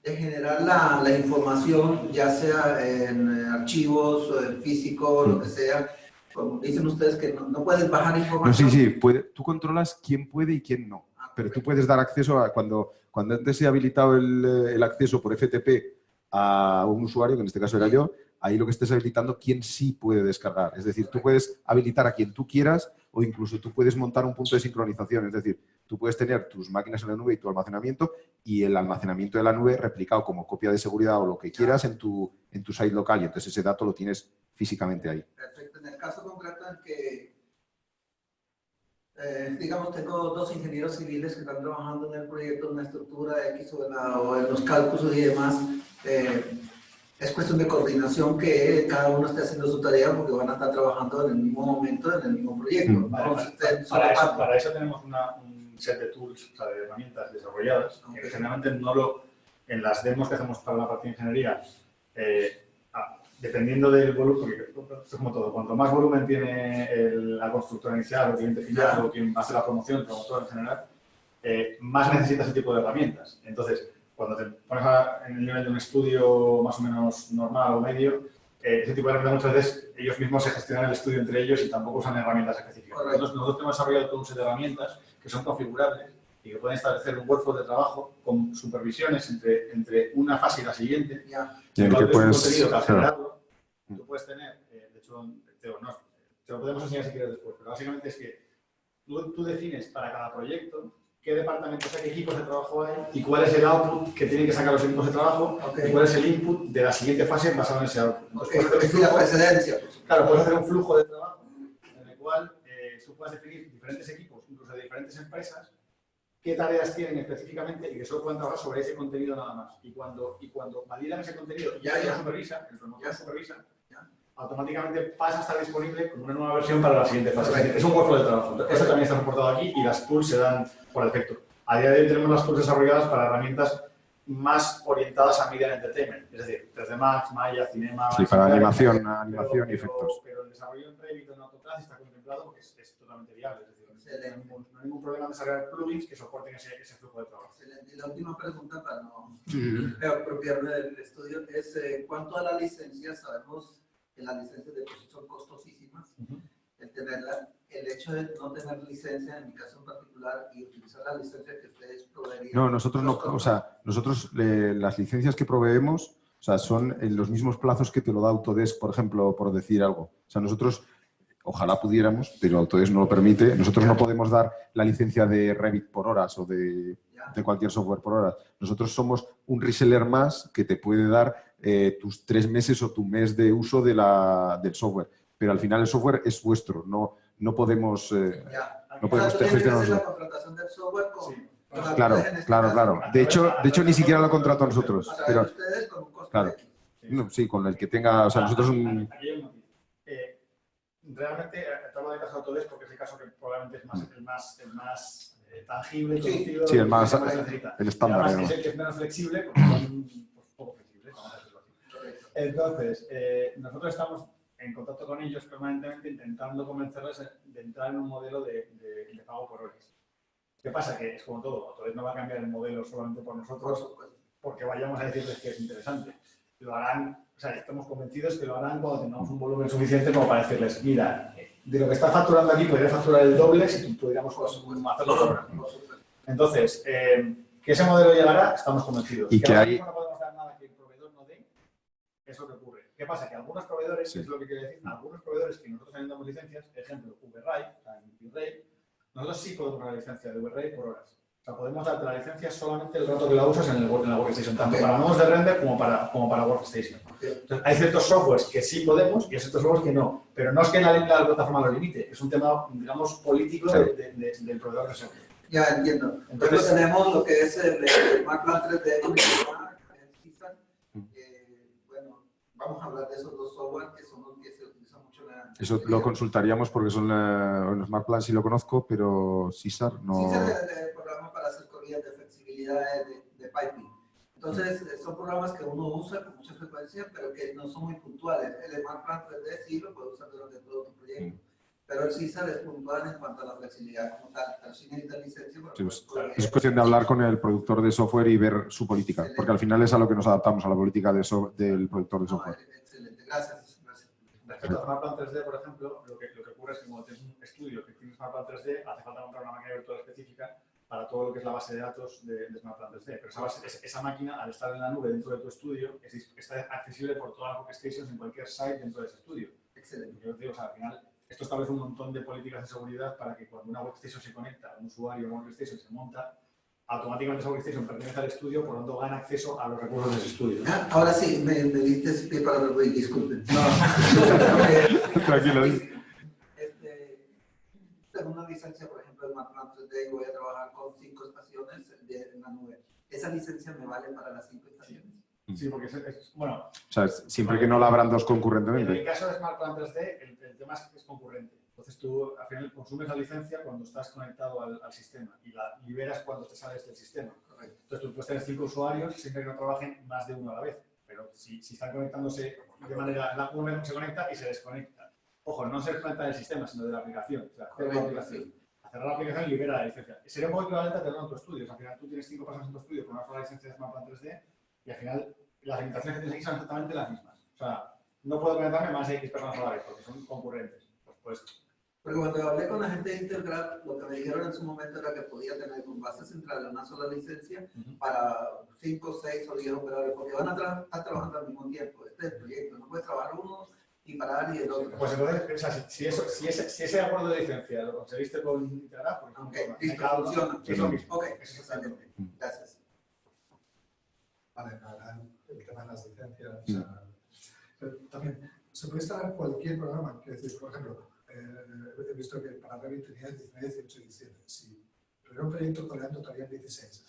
Speaker 6: generar la información, ya sea en archivos o en físico, lo que sea, como dicen ustedes que no puedes bajar información.
Speaker 1: No, sí, tú controlas quién puede y quién no. Pero tú puedes dar acceso a cuando antes se ha habilitado el acceso por FTP a un usuario, que en este caso era yo, ahí lo que estés habilitando, quién sí puede descargar. Es decir, tú puedes habilitar a quien tú quieras o incluso tú puedes montar un punto de sincronización. Es decir, tú puedes tener tus máquinas en la nube y tu almacenamiento y el almacenamiento de la nube replicado como copia de seguridad o lo que quieras en tu site local y entonces ese dato lo tienes físicamente ahí.
Speaker 6: Perfecto. En el caso concreto en que digamos, tengo 2 ingenieros civiles que están trabajando en el proyecto, en la estructura X o en los cálculos y demás. Es cuestión de coordinación que cada uno esté haciendo su tarea porque van a estar trabajando en el mismo momento, en el mismo proyecto.
Speaker 4: Para eso tenemos un set de tools, o sea, de herramientas desarrolladas, que generalmente en las demos que hacemos para la parte de ingeniería, dependiendo del volumen, porque esto es como todo, cuanto más volumen tiene la constructora inicial, el cliente final o quien va a hacer la promoción, el promotor en general, más necesita ese tipo de herramientas. Entonces, cuando te pones en el nivel de un estudio más o menos normal o medio, ese tipo de herramientas muchas veces ellos mismos se gestionan el estudio entre ellos y tampoco usan herramientas específicas. Nosotros tenemos desarrollado todo un set de herramientas que son configurables y que pueden establecer un workflow de trabajo con supervisiones entre una fase y la siguiente.
Speaker 1: Y en el que puedes...
Speaker 4: contenido que al generarlo, tú puedes tener, de hecho, te lo podemos enseñar si quieres después, pero básicamente es que tú defines para cada proyecto qué departamentos hay, qué equipos de trabajo hay y cuál es el output que tienen que sacar los equipos de trabajo y cuál es el input de la siguiente fase basado en ese output. Claro, puedes hacer un flujo de trabajo en el cual tú puedes definir diferentes equipos, incluso de diferentes empresas, qué tareas tienen específicamente y que solo pueden trabajar sobre ese contenido nada más. Y cuando validan ese contenido y ya lo supervisa, el promotor supervisa, automáticamente pasa a estar disponible con una nueva versión para la siguiente fase. Es un workflow de trabajo. Esto también está reportado aquí y las tools se dan por defecto. A día de hoy tenemos las tools desarrolladas para herramientas más orientadas a Media and Entertainment, es decir, 3D Max, Maya, Cinema...
Speaker 1: Sí, para animación y efectos.
Speaker 4: Pero el desarrollo en Revit o en AutoCAD está contemplado porque es totalmente viable. Es decir, no hay ningún problema en desarrollar plugins que soporten ese flujo de trabajo.
Speaker 6: Excelente. Y la última pregunta para no apropiarme del estudio es ¿cuánto a la licencia? Sabemos que las licencias de por sí son costosísimas. El tenerla, el hecho de no tener licencia, en mi caso en particular, y utilizar la licencia que ustedes proveerían.
Speaker 1: No, nosotros no, o sea, nosotros las licencias que proveemos, o sea, son en los mismos plazos que te lo da Autodesk, por ejemplo, por decir algo. O sea, nosotros, ojalá pudiéramos, pero Autodesk no lo permite, nosotros no podemos dar la licencia de Revit por horas o de cualquier software por horas. Nosotros somos un reseller más que te puede dar tus 3 meses o tu mes de uso del software. Pero al final el software es vuestro, no podemos gestionarlo.
Speaker 6: La contratación del software con... Sí.
Speaker 1: Claro. De hecho, ni siquiera lo contrato a nosotros. Pero,
Speaker 6: ustedes con un costo
Speaker 1: claro. No, sí, con el que tenga... O sea, nosotros...
Speaker 4: Realmente, te hablo de caso de Autodesk porque es el caso que probablemente es el más tangible, conocido.
Speaker 1: Sí, el estándar.
Speaker 4: Además, es el que es menos flexible, porque son poco flexibles, vamos a decirlo así. Entonces, nosotros estamos en contacto con ellos permanentemente intentando convencerles de entrar en un modelo de pago por horas. ¿Qué pasa? Que es como todo, Autodesk no va a cambiar el modelo solamente por nosotros porque vayamos a decirles que es interesante. Lo harán, o sea, estamos convencidos que lo harán cuando tengamos un volumen suficiente como para decirles, mira, de lo que está facturando aquí podría facturar el doble si pudiéramos hacerlo por hora. Entonces, que ese modelo llegará, estamos convencidos.
Speaker 1: Y que hay...
Speaker 4: no podemos dar nada que el proveedor no dé, es lo que ocurre. ¿Qué pasa? Que algunos proveedores, sí. Es lo que quiere decir, algunos proveedores que nosotros también damos licencias, ejemplo, VRay, nosotros sí podemos dar la licencia de VRay por horas. O sea, podemos darte la licencia solamente el rato que la usas en la Workstation, tanto para modos de render como para Workstation. Entonces, hay ciertos softwares que sí podemos y hay ciertos softwares que no. Pero no es que la plataforma lo limite, es un tema, digamos, político del proveedor de software.
Speaker 6: Ya entiendo. Entonces tenemos lo que es el MarkPlan 3D, bueno, vamos a hablar de esos dos software que son los que se utilizan mucho en la...
Speaker 1: Eso lo consultaríamos porque son los MarkPlan sí lo conozco, pero Caesar no...
Speaker 6: Caesar es el programa para hacer corridas de flexibilidad de piping. Entonces, son programas que uno usa con mucha frecuencia, pero que no son muy puntuales. El MarkPlan 3D sí lo puede usar durante todo tu proyecto. Pero el Caesar es puntual en cuanto a la flexibilidad como tal, pero sí necesita licencia.
Speaker 1: Sí, es cuestión de hablar con el productor de software y ver su política, excelente. Porque al final es a lo que nos adaptamos, a la política del productor de software.
Speaker 6: Excelente, gracias.
Speaker 4: Respecto a SmartPlan 3D, por ejemplo, lo que ocurre es que cuando tienes un estudio que tiene SmartPlan 3D, hace falta comprar una máquina virtual específica para todo lo que es la base de datos de SmartPlan 3D. Pero esa máquina, al estar en la nube dentro de tu estudio, está accesible por todas las workstations en cualquier site dentro de ese estudio. Excelente. Yo os digo, o sea, al final, esto establece un montón de políticas de seguridad para que cuando una workstation se conecta a un usuario o una workstation se monta, automáticamente esa workstation pertenece al estudio, por lo tanto gana acceso a los recursos de ese estudio.
Speaker 6: Ahora sí, me diste pie para el disculpen.
Speaker 1: Tranquilo.
Speaker 6: Tengo una licencia, por ejemplo, de MarkPlan 3D y voy a trabajar con 5 estaciones en la nube. ¿Esa licencia me vale para las 5 estaciones?
Speaker 4: Sí, porque bueno...
Speaker 1: O sea, siempre que no la abran dos concurrentemente.
Speaker 4: En el caso de SmartPlan 3D, el tema es que es concurrente. Entonces tú, al final, consumes la licencia cuando estás conectado al sistema y la liberas cuando te sales del sistema. Correcto. Entonces tú puedes tener 5 usuarios siempre que no trabajen más de uno a la vez. Pero si están conectándose de manera... Uno se conecta y se desconecta. Ojo, no se desconecta del sistema, sino de la aplicación. O sea, hacer la aplicación. cerrar la aplicación libera la licencia. Sería un poco equivalente a tenerlo en tu estudio. O sea, al final tú tienes 5 personas en tu estudio con una sola licencia de Maplan 3D y al final las limitaciones que tienes aquí son exactamente las mismas. O sea, no puedo conectarme más de X personas a la vez porque son concurrentes. Pues,
Speaker 6: Porque cuando hablé con la gente de Intergrad, lo que me dijeron en su momento era que podía tener con base central una sola licencia para 5, 6 o 10 operadores, porque van a estar trabajando al mismo tiempo. Este es el proyecto, no puedes trabajar uno y parar y el otro.
Speaker 4: pues entonces, o sea, si ese acuerdo de licencia lo conseguiste con Intergrad, pues
Speaker 6: Ok, listo, funciona.
Speaker 4: es lo mismo.
Speaker 6: Ok,
Speaker 4: Es exactamente lo mismo.
Speaker 6: gracias.
Speaker 7: Vale, el tema de las licencias. O sea, pero también, se puede instalar cualquier programa. Quiero decir, por ejemplo, he visto que para Revit tenía 19, 18 y 17. Si tuviera un proyecto coreano, todavía 16.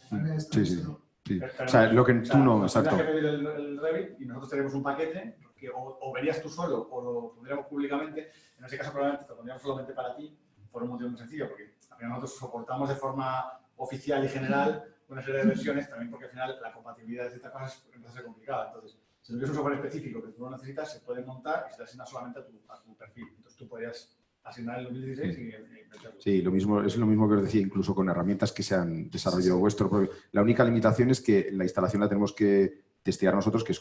Speaker 1: Sí, sí. Sí. O sea, lo que tú no, exacto.
Speaker 4: Tendrías que pedir el Revit y nosotros tenemos un paquete que o verías tú solo o lo pondríamos públicamente. En ese caso, probablemente lo pondríamos solamente para ti, por un motivo muy sencillo, porque al final nosotros soportamos de forma oficial y general una serie de versiones, también porque al final la compatibilidad de ciertas cosas empieza a ser complicada. Entonces, si tuvieras un software específico que tú no necesitas, se puede montar y se te asigna solamente a tu perfil. Entonces, tú podrías asignar el 2016 y meterlo.
Speaker 1: Sí, es lo mismo que os decía, incluso con herramientas que se han desarrollado vuestro propio. La única limitación es que la instalación la tenemos que testear nosotros, que es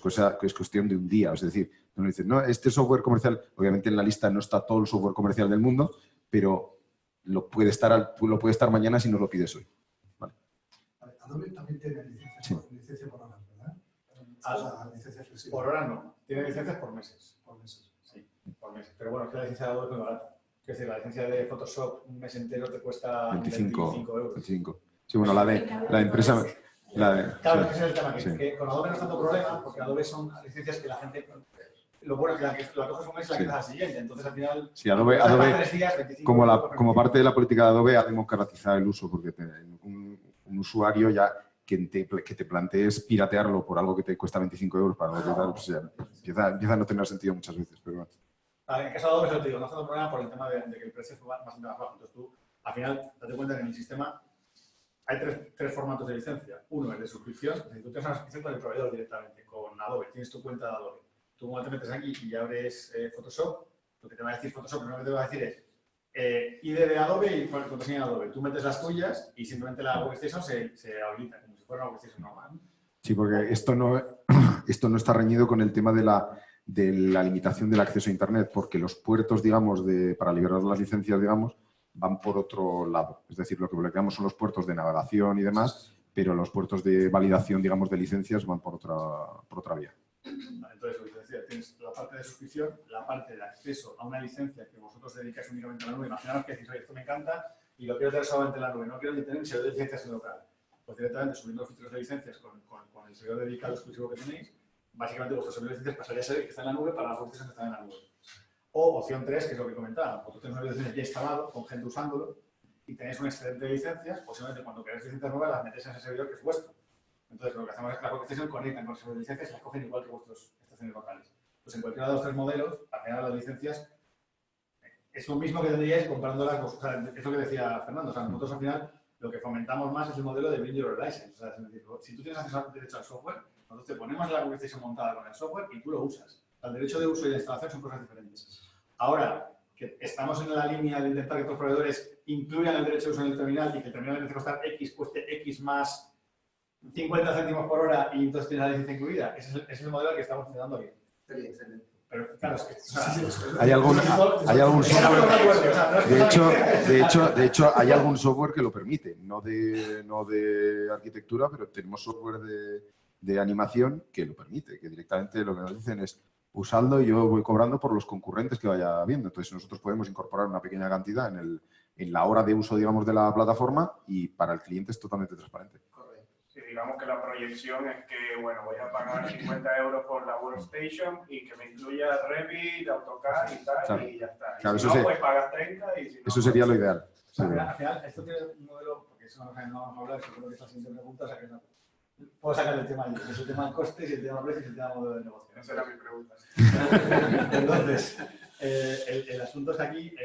Speaker 1: cuestión de un día. Es decir, nos dicen, no, este software comercial, obviamente en la lista no está todo el software comercial del mundo, pero lo puede estar mañana si nos lo pides hoy.
Speaker 7: Vale. Adobe también tiene licencia por horas, ¿verdad? O sea, licencia flexible.
Speaker 4: Por hora no, tiene licencias por meses.
Speaker 7: Por meses.
Speaker 4: Sí, por meses. Pero bueno, es que la licencia de Adobe es muy barata. Es decir, la licencia de Photoshop un mes entero te cuesta 25 euros.
Speaker 1: 25. Sí, bueno, la de empresa...
Speaker 4: Claro, ese es el tema, que con Adobe no es tanto problema, porque Adobe son licencias que la gente... Lo bueno es que la coges un mes y la quitas al siguiente. Entonces, al final...
Speaker 1: Sí, Adobe
Speaker 4: 3 días, 25
Speaker 1: como parte de la política de Adobe, ha democratizado el uso, porque un usuario ya que te plantees piratearlo por algo que te cuesta 25 euros para no pues ya empieza a no tener sentido muchas veces. Pero bueno.
Speaker 4: En el caso de Adobe, se lo digo, no es tanto problema por el tema de que el precio es bastante más bajo. Entonces, tú, al final, date cuenta que en el sistema hay tres formatos de licencia. Uno es de suscripción, es decir, tú tienes una suscripción con el proveedor directamente, con Adobe, tienes tu cuenta de Adobe. Tú cuando te metes aquí y abres Photoshop, lo que te va a decir Photoshop, lo que te va a decir es ID de Adobe y contraseña de Adobe. Tú metes las tuyas y simplemente la Workstation se habilita, como si fuera una Workstation normal.
Speaker 1: Sí, porque esto no está reñido con el tema de la limitación del acceso a Internet, porque los puertos, digamos, para liberar las licencias, digamos, van por otro lado. Es decir, lo que bloqueamos son los puertos de navegación y demás, pero los puertos de validación, digamos, de licencias van por otra vía.
Speaker 4: Entonces, lo que te decía, tienes la parte de suscripción, la parte de acceso a una licencia que vosotros dedicáis únicamente a la nube. Imaginaos que decís, oye, esto me encanta y lo quiero tener solamente en la nube, no quiero ni tener ni servidor de licencias en local. Pues directamente subiendo los filtros de licencias con el servidor dedicado exclusivo que tenéis, básicamente vuestro servidor de licencias pasaría a ser el que está en la nube para las funciones que están en la nube. O opción 3, que es lo que comentaba, vosotros tenéis una licencia ya instalado, con gente usándolo, y tenéis un excedente de licencias, posiblemente cuando queráis licencias nuevas las metéis en ese servidor que es vuestro. Entonces, lo que hacemos es que las Workstation conectan con el servidor de licencias y las cogen igual que vuestras estaciones locales. Pues en cualquiera de los 3 modelos, al final las licencias es lo mismo que tendríais comprándolas, o sea, es lo que decía Fernando. O sea, nosotros al final lo que fomentamos más es el modelo de Bring Your License. O sea, es decir, si tú tienes acceso derecho al software, nosotros te ponemos la Workstation montada con el software y tú lo usas. El derecho de uso y de instalación son cosas diferentes. Ahora, que estamos en la línea de intentar que los proveedores incluyan el derecho de uso en el terminal y que el terminal en vez de costar X, cueste X más 50 céntimos por hora y entonces tienes la licencia incluida. Ese es el modelo al que estamos funcionando bien.
Speaker 6: Excelente.
Speaker 4: Pero claro, es que... O sea,
Speaker 1: Hay algún software... De hecho, hay algún software que lo permite. No de arquitectura, pero tenemos software de animación que lo permite. Que directamente lo que nos dicen es usadlo y yo voy cobrando por los concurrentes que vaya viendo. Entonces, nosotros podemos incorporar una pequeña cantidad en la hora de uso, digamos, de la plataforma y para el cliente es totalmente transparente.
Speaker 5: Sí, digamos que la proyección es que, bueno, voy a pagar 50 euros por la Workstation y que me incluya Revit, AutoCAD y tal,
Speaker 1: claro.
Speaker 5: Y ya está. Y
Speaker 1: Claro,
Speaker 5: si no, pues pagas 30 y si no...
Speaker 1: Eso sería lo ideal.
Speaker 4: Al final, esto tiene un modelo, porque eso no vamos a hablar, eso creo que es la siguiente pregunta, o sea que no. Puedo sacar el tema allí, es el tema de costes, el tema de precios y el tema de modelo de negocio.
Speaker 5: Esa era mi pregunta.
Speaker 4: Entonces, el asunto es que aquí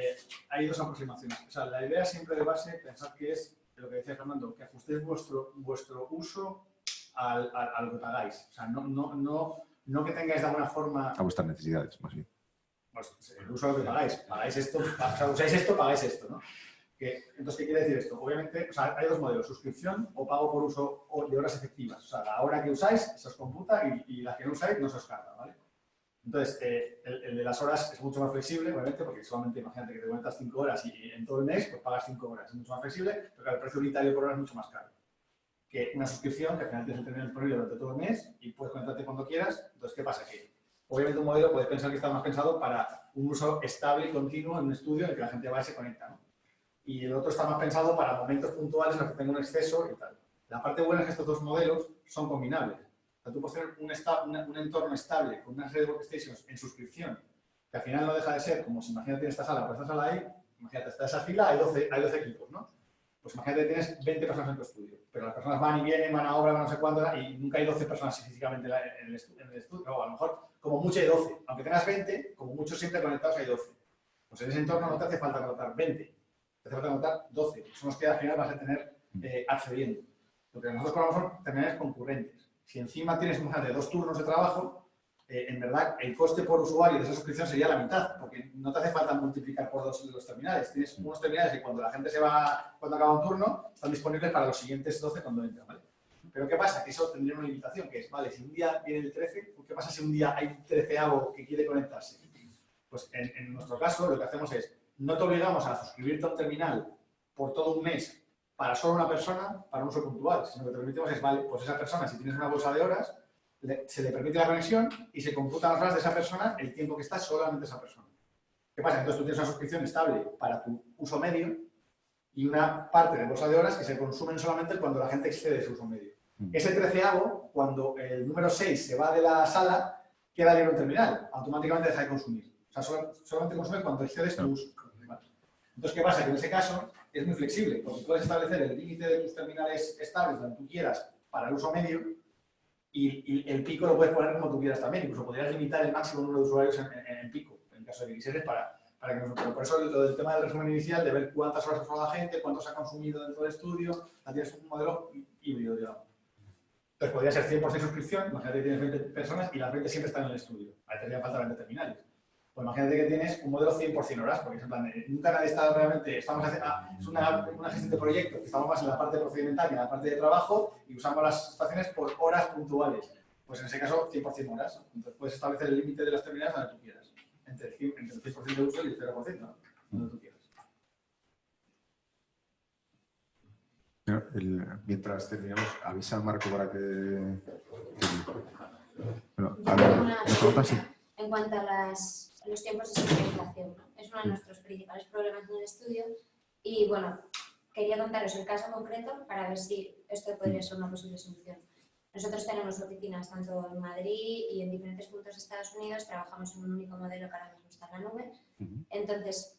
Speaker 4: hay dos aproximaciones. O sea, la idea siempre de base, pensad que es lo que decía Fernando, que ajustéis vuestro uso a lo que pagáis. O sea, no que tengáis de alguna forma...
Speaker 1: A vuestras necesidades, más bien.
Speaker 4: Pues el uso a lo que pagáis. Pagáis esto, o sea, usáis esto, pagáis esto, ¿no? Entonces, ¿qué quiere decir esto? Obviamente, o sea, hay dos modelos, suscripción o pago por uso de horas efectivas. O sea, la hora que usáis se os computa y la que no usáis no se os carga, ¿vale? Entonces, el de las horas es mucho más flexible, obviamente, porque solamente imagínate que te conectas 5 horas y en todo el mes pues pagas 5 horas. Es mucho más flexible, pero el precio unitario por hora es mucho más caro que una suscripción que al final tienes que tener disponible durante todo el mes y puedes conectarte cuando quieras. Entonces, ¿qué pasa? Que obviamente un modelo puedes pensar que está más pensado para un uso estable y continuo en un estudio en el que la gente va y se conecta, ¿no? Y el otro está más pensado para momentos puntuales en los que tenga un exceso y tal. La parte buena es que estos dos modelos son combinables. O sea, tú puedes tener un entorno estable con una red de workstations en suscripción, que al final no deja de ser como si imagínate esta sala, pues esta sala ahí, imagínate, está esa fila, hay 12 equipos, ¿no? Pues imagínate que tienes 20 personas en tu estudio, pero las personas van y vienen, van a obra, van no sé cuánto, y nunca hay 12 personas físicamente en el estudio. No, a lo mejor como mucho hay 12. Aunque tengas 20, como mucho siempre conectados hay 12. Pues en ese entorno no te hace falta conectar 20, te hace falta conectar 12. Son los que al final vas a tener accediendo. Lo que nosotros cobramos son terminales concurrentes. Si encima tienes más de 2 turnos de trabajo, en verdad el coste por usuario de esa suscripción sería la mitad, porque no te hace falta multiplicar por 2 los terminales. Tienes unos terminales que cuando la gente se va, cuando acaba un turno, están disponibles para los siguientes 12 cuando entran, ¿vale? Pero ¿qué pasa? Que eso tendría una limitación, que es, vale, si un día viene el 13, ¿qué pasa si un día hay un 13avo que quiere conectarse? Pues en nuestro caso lo que hacemos es, no te obligamos a suscribirte a un terminal por todo un mes para solo una persona, para un uso puntual, sino que te permitimos es, vale, pues esa persona, si tienes una bolsa de horas, se le permite la conexión y se computan las horas de esa persona el tiempo que está solamente esa persona. ¿Qué pasa? Entonces tú tienes una suscripción estable para tu uso medio y una parte de bolsa de horas que se consumen solamente cuando la gente excede su uso medio. Ese 13avo, cuando el número 6 se va de la sala, queda libre un terminal, automáticamente deja de consumir. O sea, solamente consume cuando excedes tu uso. Entonces, ¿qué pasa? Que en ese caso es muy flexible, porque puedes establecer el límite de tus terminales estables donde tú quieras para el uso medio y el pico lo puedes poner como tú quieras también. Incluso podrías limitar el máximo número de usuarios en pico, en caso de que quisieras, para que nosotros. Por eso lo del tema del resumen inicial, de ver cuántas horas ha usado la gente, cuánto se ha consumido dentro del estudio, tienes un modelo híbrido, digamos. Entonces podría ser 100% suscripción, imagínate que tienes 20 personas y las 20 siempre están en el estudio. Ahí te haría falta 20 terminales. Pues imagínate que tienes un modelo 100% horas, porque es en plan, nunca nadie está realmente, es una gestión de proyecto, que estamos más en la parte procedimental que en la parte de trabajo y usamos las estaciones por horas puntuales. Pues en ese caso, 100% horas. Entonces puedes establecer el límite de las terminales donde tú quieras, entre el 100% de uso y el 0%, ¿no? Donde tú quieras.
Speaker 1: Mientras terminamos, avisa a Marco para que... Bueno,
Speaker 8: Yo tengo una
Speaker 1: pregunta, sí.
Speaker 8: en cuanto a los tiempos de sincronización. Es uno de nuestros principales problemas en el estudio y, bueno, quería contaros el caso concreto para ver si esto podría ser una posible solución. Nosotros tenemos oficinas tanto en Madrid y en diferentes puntos de Estados Unidos, trabajamos en un único modelo que ahora mismo está en la nube. Entonces,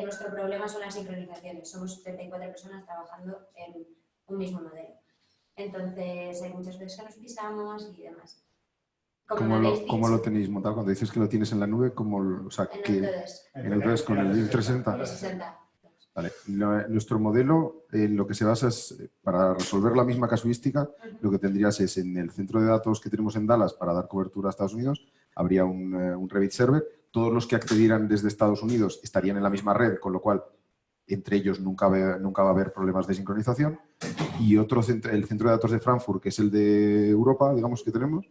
Speaker 8: nuestro problema son las sincronizaciones. Somos 34 personas trabajando en un mismo modelo. Entonces, hay muchas veces que nos pisamos y demás.
Speaker 1: ¿Cómo lo tenéis montado? Cuando dices que lo tienes en la nube, ¿cómo, o sea, en Autodesk con el 360? Vale. Nuestro modelo, lo que se basa es, para resolver la misma casuística, lo que tendrías es en el centro de datos que tenemos en Dallas para dar cobertura a Estados Unidos, habría un Revit server. Todos los que accedieran desde Estados Unidos estarían en la misma red, con lo cual entre ellos nunca va a haber problemas de sincronización. Y el centro de datos de Frankfurt, que es el de Europa, digamos, que tenemos,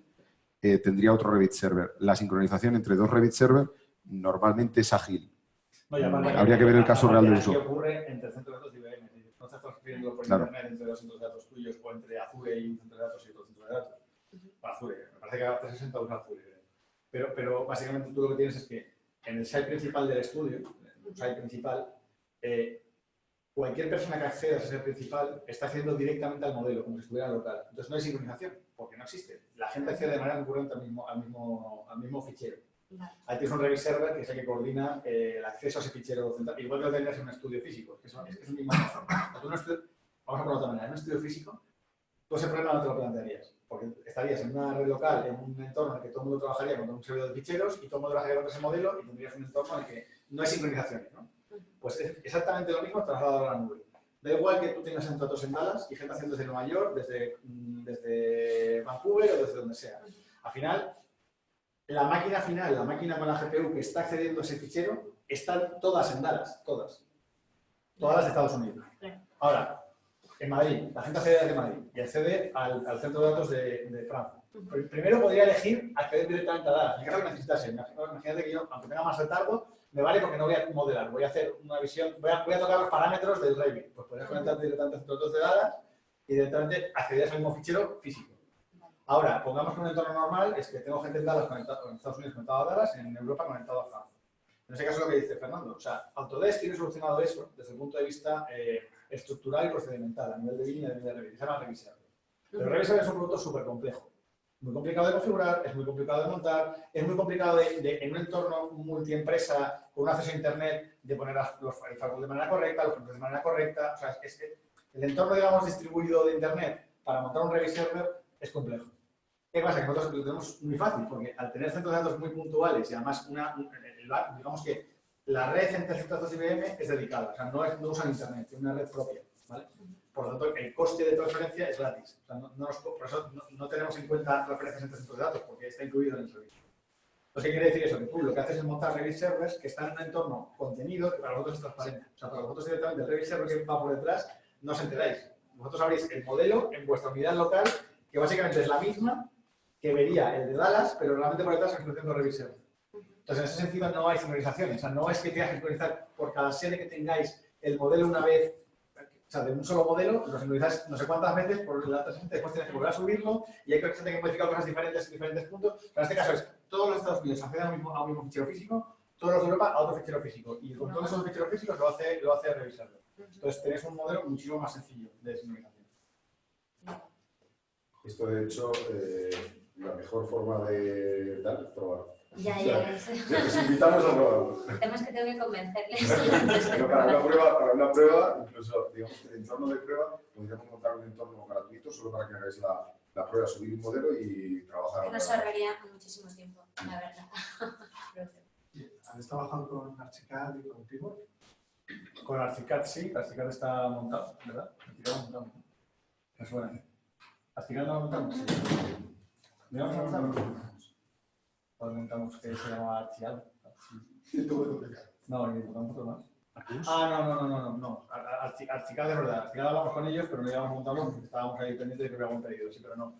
Speaker 1: tendría otro Revit server. La sincronización entre dos Revit server normalmente es ágil.
Speaker 4: No,
Speaker 1: habría que ver el caso real de uso.
Speaker 4: ¿Qué ocurre entre centros de datos y IBM? No estás transfiriendo por internet entre dos centros de datos tuyos o entre Azure y un centro de datos y otro centro de datos. Para Azure, me parece que a 360 usa Azure. Pero básicamente tú lo que tienes es que en el site principal del estudio, en el site principal, cualquier persona que acceda a ese site principal está accediendo directamente al modelo, como si estuviera local. Entonces no hay sincronización, porque no existe. La gente accede de manera concurrente al mismo fichero. Ahí tienes un Revit server que es el que coordina el acceso a ese fichero central, igual que lo tendrías en un estudio físico, es que es el mismo caso. Vamos a ponerlo de otra manera, en un estudio físico, tú ese problema no te lo plantearías, porque estarías en una red local, en un entorno en el que todo el mundo trabajaría con un servidor de ficheros y todo el mundo trabajaría con ese modelo y tendrías un entorno en el que no hay sincronizaciones, ¿no? Pues es exactamente lo mismo trasladado a la nube. Da igual que tú tengas datos en Dallas y gente haciendo desde Nueva York, desde Vancouver o desde donde sea. Al final, la máquina final, la máquina con la GPU que está accediendo a ese fichero, están todas en Dallas, todas. todas las de Estados Unidos.
Speaker 8: Claro.
Speaker 4: Ahora, en Madrid, la gente accede desde Madrid y accede al centro de datos de Francia. Primero podría elegir acceder directamente a Dallas, en el caso que necesitase. Imagínate que yo, aunque tenga más retardo, me vale porque no voy a modelar, voy a hacer una visión, voy a tocar los parámetros del Revit. Pues podrías conectarte directamente a centros de datos de Dallas y directamente acceder al mismo fichero físico. Ahora, pongamos que un entorno normal es que tengo gente en Dallas conectado, en Estados Unidos conectado a Dallas, en Europa conectado a Francia. En ese caso es lo que dice Fernando. O sea, Autodesk tiene solucionado eso desde el punto de vista estructural y procedimental, a nivel de línea y a nivel de Revit. Se llama Revit Server. Pero Revit Server es un producto súper complejo. Muy complicado de configurar, es muy complicado de montar, es muy complicado en un entorno multiempresa, con un acceso a Internet, de poner los firewalls de manera correcta, los controles de manera correcta. O sea, es que el entorno, digamos, distribuido de Internet para montar un Revit Server es complejo. ¿Qué pasa? Que nosotros lo tenemos muy fácil, porque al tener centros de datos muy puntuales y además, digamos que la red entre centros de datos IBM es dedicada, o sea, no usan Internet, tiene una red propia, ¿vale? Por lo tanto, el coste de transferencia es gratis. O sea, por eso no tenemos en cuenta transferencias entre centros de datos, porque está incluido en el servicio. Entonces, ¿qué quiere decir eso? Que tú lo que haces es montar Revit Servers que están en un entorno contenido que para vosotros es transparente. O sea, para vosotros directamente el Revit Server que va por detrás, no os enteráis. Vosotros abrís el modelo en vuestra unidad local, que básicamente es la misma que vería el de Dallas, pero realmente por detrás es un Revit Server. Entonces, en ese sentido no hay sincronizaciones. O sea, no es que tengas que sincronizar por cada sede que tengáis el modelo una vez. O sea, de un solo modelo, lo sincronizáis no sé cuántas veces por la transferencia, después tienes que volver a subirlo y hay que tener que modificar cosas diferentes en diferentes puntos. Pero en este caso es, todos los Estados Unidos acceden a un mismo fichero físico, todos los de Europa a otro fichero físico. Y con todos esos ficheros físicos lo hace revisarlo. Entonces tenéis un modelo muchísimo más sencillo de sincronización.
Speaker 1: Esto, de hecho, la mejor forma de probar.
Speaker 8: Ya.
Speaker 1: Les invitamos a probarlo.
Speaker 8: El tema es que tengo que convencerles.
Speaker 1: Pero para una prueba, incluso, digamos que el entorno de prueba, podríamos montar un entorno gratuito solo para que hagáis la prueba, subir un modelo y trabajar.
Speaker 8: Que nos ahorraría muchísimo tiempo, la verdad.
Speaker 7: ¿Habéis trabajado con Archicad y con Pivot?
Speaker 4: Con Archicad sí, Archicad está montado, ¿verdad? Archicad montado. Es bueno. Archicad no montamos. Digamos, lo montamos que se llama Archicad. No, ni montamos otro más. No. Archicad de verdad. Archicad hablamos con ellos, pero no íbamos a montarlo porque estábamos ahí pendientes de que habíamos pedido, sí, pero no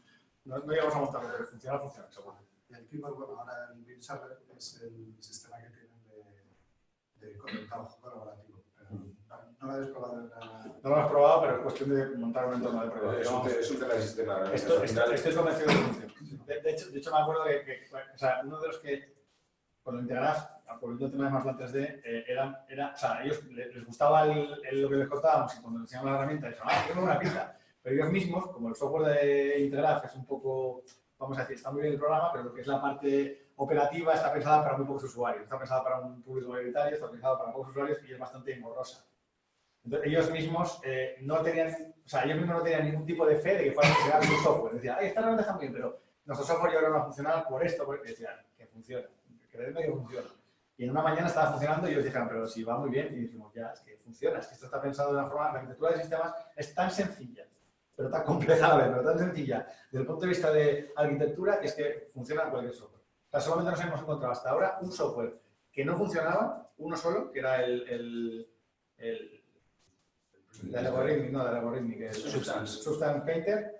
Speaker 4: íbamos a montarlo, pero funciona, seguro.
Speaker 7: Y el Pivot, bueno, ahora el BIM Server es el sistema que tienen de trabajo colaborativo. No lo habéis probado en la...
Speaker 4: No lo hemos probado, pero es cuestión de montar un entorno de prueba.
Speaker 1: Es un tema de sistema.
Speaker 4: Estoy convencido de que funciona. De hecho, me acuerdo que o sea, uno de los que, con el Integraf, volviendo a temas más la 3D, o sea, a ellos les gustaba lo que les contábamos y cuando les enseñamos la herramienta, dijeron, tengo una pinta. Pero ellos mismos, como el software de Integraf es un poco, vamos a decir, está muy bien el programa, pero lo que es la parte operativa está pensada para muy pocos usuarios. Está pensada para un público mayoritario, está pensada para pocos usuarios y es bastante engorrosa. Entonces, ellos mismos no tenían ningún tipo de fe de que fuera a funcionar su software. Decían, esta herramienta está muy bien, pero nuestro software ya no va a funcionar por esto, porque decían, que funciona, creedme que funciona. Y en una mañana estaba funcionando y ellos dijeron, pero si va muy bien, y dijimos, ya, es que funciona, es que esto está pensado de una forma, la arquitectura de sistemas es tan sencilla, pero tan compleja a la vez, pero tan sencilla, desde el punto de vista de arquitectura, que es que funciona en cualquier software. O sea, solamente nos hemos encontrado hasta ahora un software que no funcionaba, uno solo, que era el algoritmo, que es Substance Painter.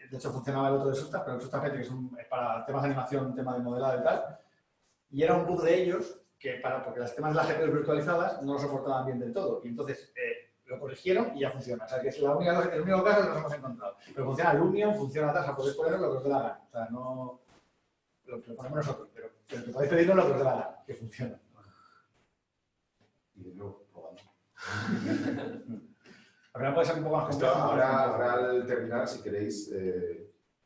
Speaker 4: De hecho, funcionaba el otro de Substance, pero el Substance Painter es para temas de animación, temas de modelado y tal. Y era un bug de ellos, porque las temas de las GPUs virtualizadas no lo soportaban bien del todo. Y entonces lo corrigieron y ya funciona. O sea, que es el único caso que nos hemos encontrado. Pero funciona Lumion, funciona Tasa, podéis poner lo que os dé la gana. O sea, no lo ponemos nosotros, pero que podéis pedirnos lo que os dé la gana, que funciona.
Speaker 1: Y luego probando.
Speaker 4: Ahora puede ser un poco más complejo.
Speaker 1: Ahora al terminar, si queréis,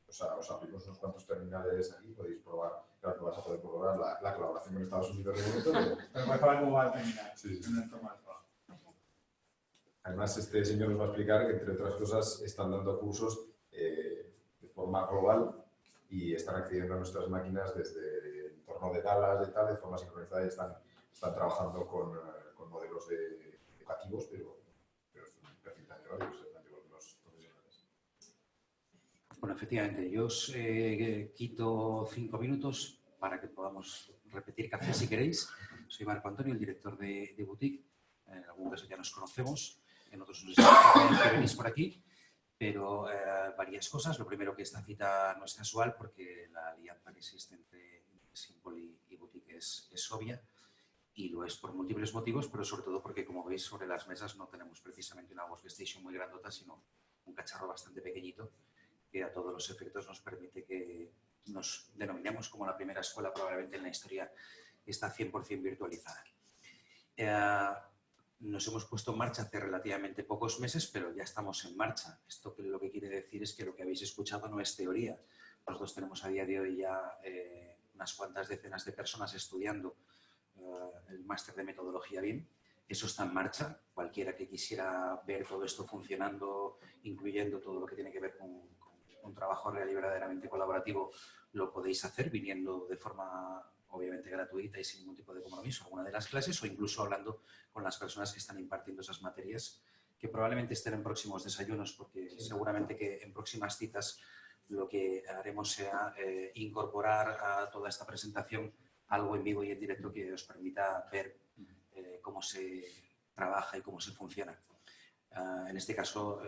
Speaker 1: os abrimos unos cuantos terminales aquí, podéis probar. Claro que vas a poder probar la colaboración con Estados Unidos de momento.
Speaker 4: Pero puedes probar cómo va a terminar.
Speaker 1: Sí.
Speaker 4: En el formato.
Speaker 1: Además, este señor nos va a explicar que, entre otras cosas, están dando cursos de forma global y están accediendo a nuestras máquinas desde el entorno de Dallas, de forma sincronizada y están trabajando con modelos educativos, pero perfectamente válidos con los profesionales.
Speaker 9: Bueno, efectivamente, yo os quito 5 minutos para que podamos repetir café si queréis. Soy Marco Antonio, el director de Boutique. En algún caso ya nos conocemos, en otros no sé si venís por aquí, pero varias cosas. Lo primero, que esta cita no es casual porque la alianza que existe entre Simple y Boutique es obvia, y lo es por múltiples motivos, pero sobre todo porque, como veis, sobre las mesas no tenemos precisamente una workstation muy grandota, sino un cacharro bastante pequeñito que a todos los efectos nos permite que nos denominemos como la primera escuela probablemente en la historia que está 100% virtualizada. Nos hemos puesto en marcha hace relativamente pocos meses, pero ya estamos en marcha. Esto lo que quiere decir es que lo que habéis escuchado no es teoría. Nosotros tenemos a día de hoy ya unas cuantas decenas de personas estudiando el máster de metodología BIM. Eso está en marcha. Cualquiera que quisiera ver todo esto funcionando, incluyendo todo lo que tiene que ver con un trabajo real y verdaderamente colaborativo, lo podéis hacer viniendo de forma obviamente gratuita y sin ningún tipo de compromiso a alguna de las clases, o incluso hablando con las personas que están impartiendo esas materias, que probablemente estén en próximos desayunos, porque seguramente que en próximas citas lo que haremos sea incorporar a toda esta presentación algo en vivo y en directo que os permita ver cómo se trabaja y cómo se funciona. En este caso,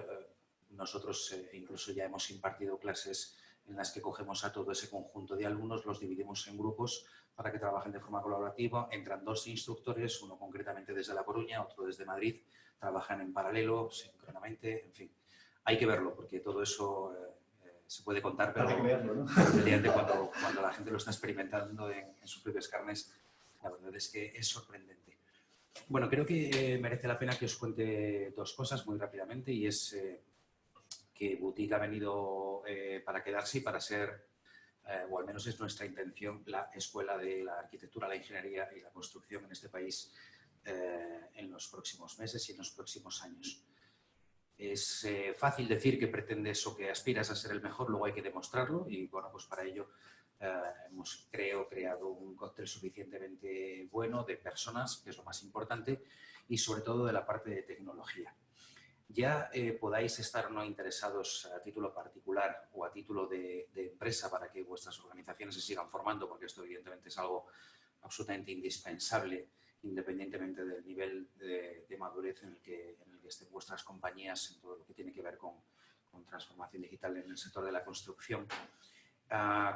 Speaker 9: nosotros incluso ya hemos impartido clases en las que cogemos a todo ese conjunto de alumnos, los dividimos en grupos para que trabajen de forma colaborativa. Entran 2 instructores, uno concretamente desde La Coruña, otro desde Madrid, trabajan en paralelo, sincronamente, en fin. Hay que verlo, porque todo eso se puede contar, pero cuando la gente lo está experimentando en sus propias carnes, la verdad es que es sorprendente. Bueno, creo que merece la pena que os cuente 2 cosas muy rápidamente, y es que Boutique ha venido para quedarse y para ser, o al menos es nuestra intención, la escuela de la arquitectura, la ingeniería y la construcción en este país en los próximos meses y en los próximos años. Es fácil decir que pretendes o que aspiras a ser el mejor, luego hay que demostrarlo, y bueno, pues para ello hemos creado un cóctel suficientemente bueno de personas, que es lo más importante, y sobre todo de la parte de tecnología. Ya podáis estar no interesados a título particular o a título de empresa para que vuestras organizaciones se sigan formando, porque esto evidentemente es algo absolutamente indispensable, independientemente del nivel de madurez en el que estén vuestras compañías en todo lo que tiene que ver con transformación digital en el sector de la construcción.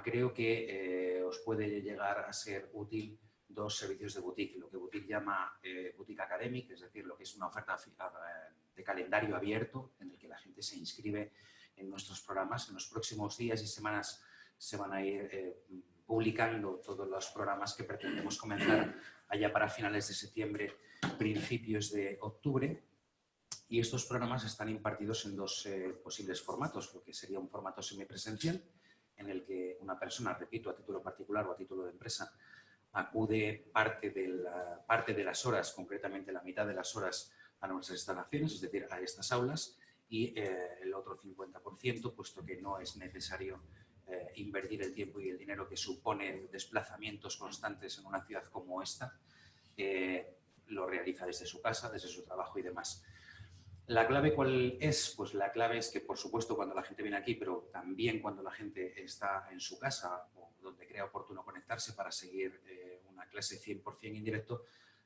Speaker 9: Creo que os puede llegar a ser útil 2 servicios de Boutique, lo que Boutique llama Boutique Academic, es decir, lo que es una oferta de calendario abierto en el que la gente se inscribe en nuestros programas. En los próximos días y semanas se van a ir publicando todos los programas que pretendemos comenzar allá para finales de septiembre, principios de octubre. Y estos programas están impartidos en 2 posibles formatos, lo que sería un formato semipresencial, en el que una persona, repito, a título particular o a título de empresa, acude parte de las horas, concretamente la mitad de las horas, a nuestras instalaciones, es decir, a estas aulas, y el otro 50%, puesto que no es necesario invertir el tiempo y el dinero que supone desplazamientos constantes en una ciudad como esta, lo realiza desde su casa, desde su trabajo y demás. ¿La clave cuál es? Pues la clave es que, por supuesto, cuando la gente viene aquí, pero también cuando la gente está en su casa o donde crea oportuno conectarse para seguir una clase 100% en directo,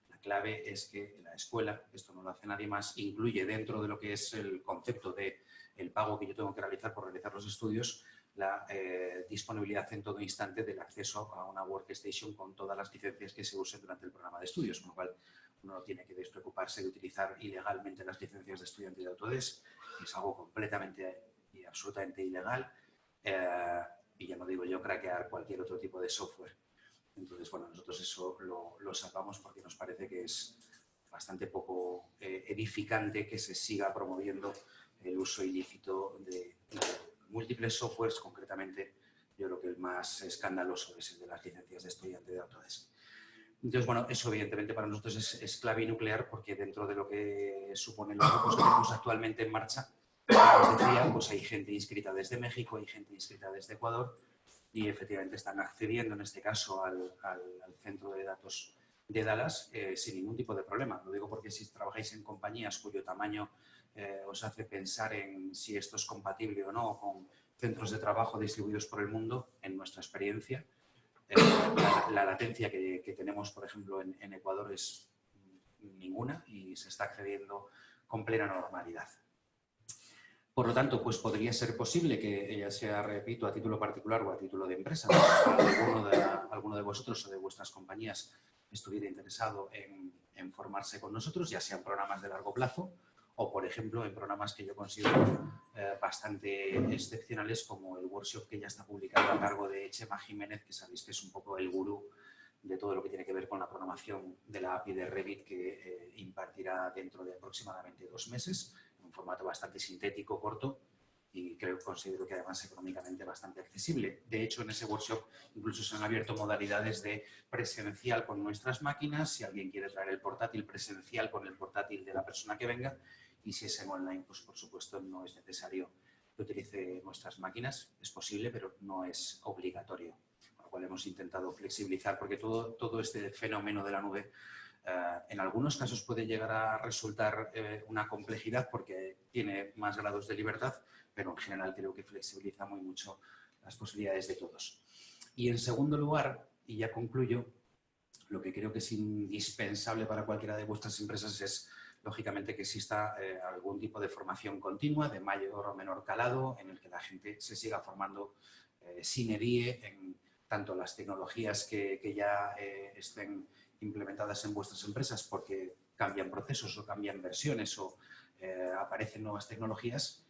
Speaker 9: la clave es que la escuela, esto no lo hace nadie más, incluye dentro de lo que es el concepto de el pago que yo tengo que realizar por realizar los estudios, la disponibilidad en todo instante del acceso a una workstation con todas las licencias que se usen durante el programa de estudios, con lo cual uno no tiene que despreocuparse de utilizar ilegalmente las licencias de estudiante de Autodesk, que es algo completamente y absolutamente ilegal, y ya no digo yo craquear cualquier otro tipo de software. Entonces, bueno, nosotros eso lo salvamos porque nos parece que es bastante poco edificante que se siga promoviendo el uso ilícito de múltiples softwares, concretamente yo creo que el más escandaloso es el de las licencias de estudiante de Autodesk. Entonces, bueno, eso evidentemente para nosotros es clave y nuclear, porque dentro de lo que suponen los grupos que tenemos actualmente en marcha, como os decía, pues hay gente inscrita desde México, hay gente inscrita desde Ecuador, y efectivamente están accediendo en este caso al centro de datos de Dallas sin ningún tipo de problema. Lo digo porque si trabajáis en compañías cuyo tamaño os hace pensar en si esto es compatible o no con centros de trabajo distribuidos por el mundo, en nuestra experiencia, la latencia que tenemos, por ejemplo, en Ecuador es ninguna y se está accediendo con plena normalidad. Por lo tanto, pues podría ser posible que ella sea, repito, a título particular o a título de empresa, alguno de vosotros o de vuestras compañías estuviera interesado en formarse con nosotros, ya sean programas de largo plazo o, por ejemplo, en programas que yo considero bastante excepcionales, como el workshop que ya está publicado a cargo de Chema Jiménez, que sabéis que es un poco el gurú de todo lo que tiene que ver con la programación de la API de Revit, que impartirá dentro de aproximadamente 2 meses, en un formato bastante sintético, corto, y considero que además económicamente bastante accesible. De hecho, en ese workshop incluso se han abierto modalidades de presencial con nuestras máquinas, si alguien quiere traer el portátil, presencial con el portátil de la persona que venga, y si es en online, pues por supuesto no es necesario que utilice nuestras máquinas, es posible, pero no es obligatorio. Con lo cual hemos intentado flexibilizar, porque todo este fenómeno de la nube en algunos casos puede llegar a resultar una complejidad porque tiene más grados de libertad, pero en general creo que flexibiliza muy mucho las posibilidades de todos. Y en segundo lugar, y ya concluyo, lo que creo que es indispensable para cualquiera de vuestras empresas es, lógicamente, que exista algún tipo de formación continua, de mayor o menor calado, en el que la gente se siga formando sine die en tanto las tecnologías que ya estén implementadas en vuestras empresas porque cambian procesos o cambian versiones o aparecen nuevas tecnologías,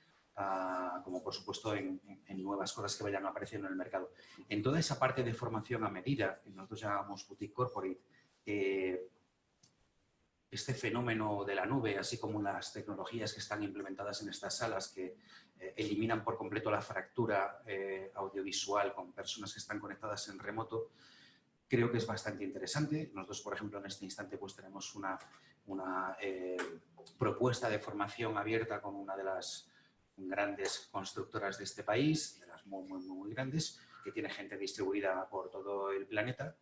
Speaker 9: como por supuesto en nuevas cosas que vayan apareciendo en el mercado. En toda esa parte de formación a medida, que nosotros llamamos Boutique Corporate, este fenómeno de la nube, así como las tecnologías que están implementadas en estas salas que eliminan por completo la fractura audiovisual con personas que están conectadas en remoto, creo que es bastante interesante. Nosotros, por ejemplo, en este instante pues tenemos una propuesta de formación abierta con una de las grandes constructoras de este país, de las muy grandes, que tiene gente distribuida por todo el planeta.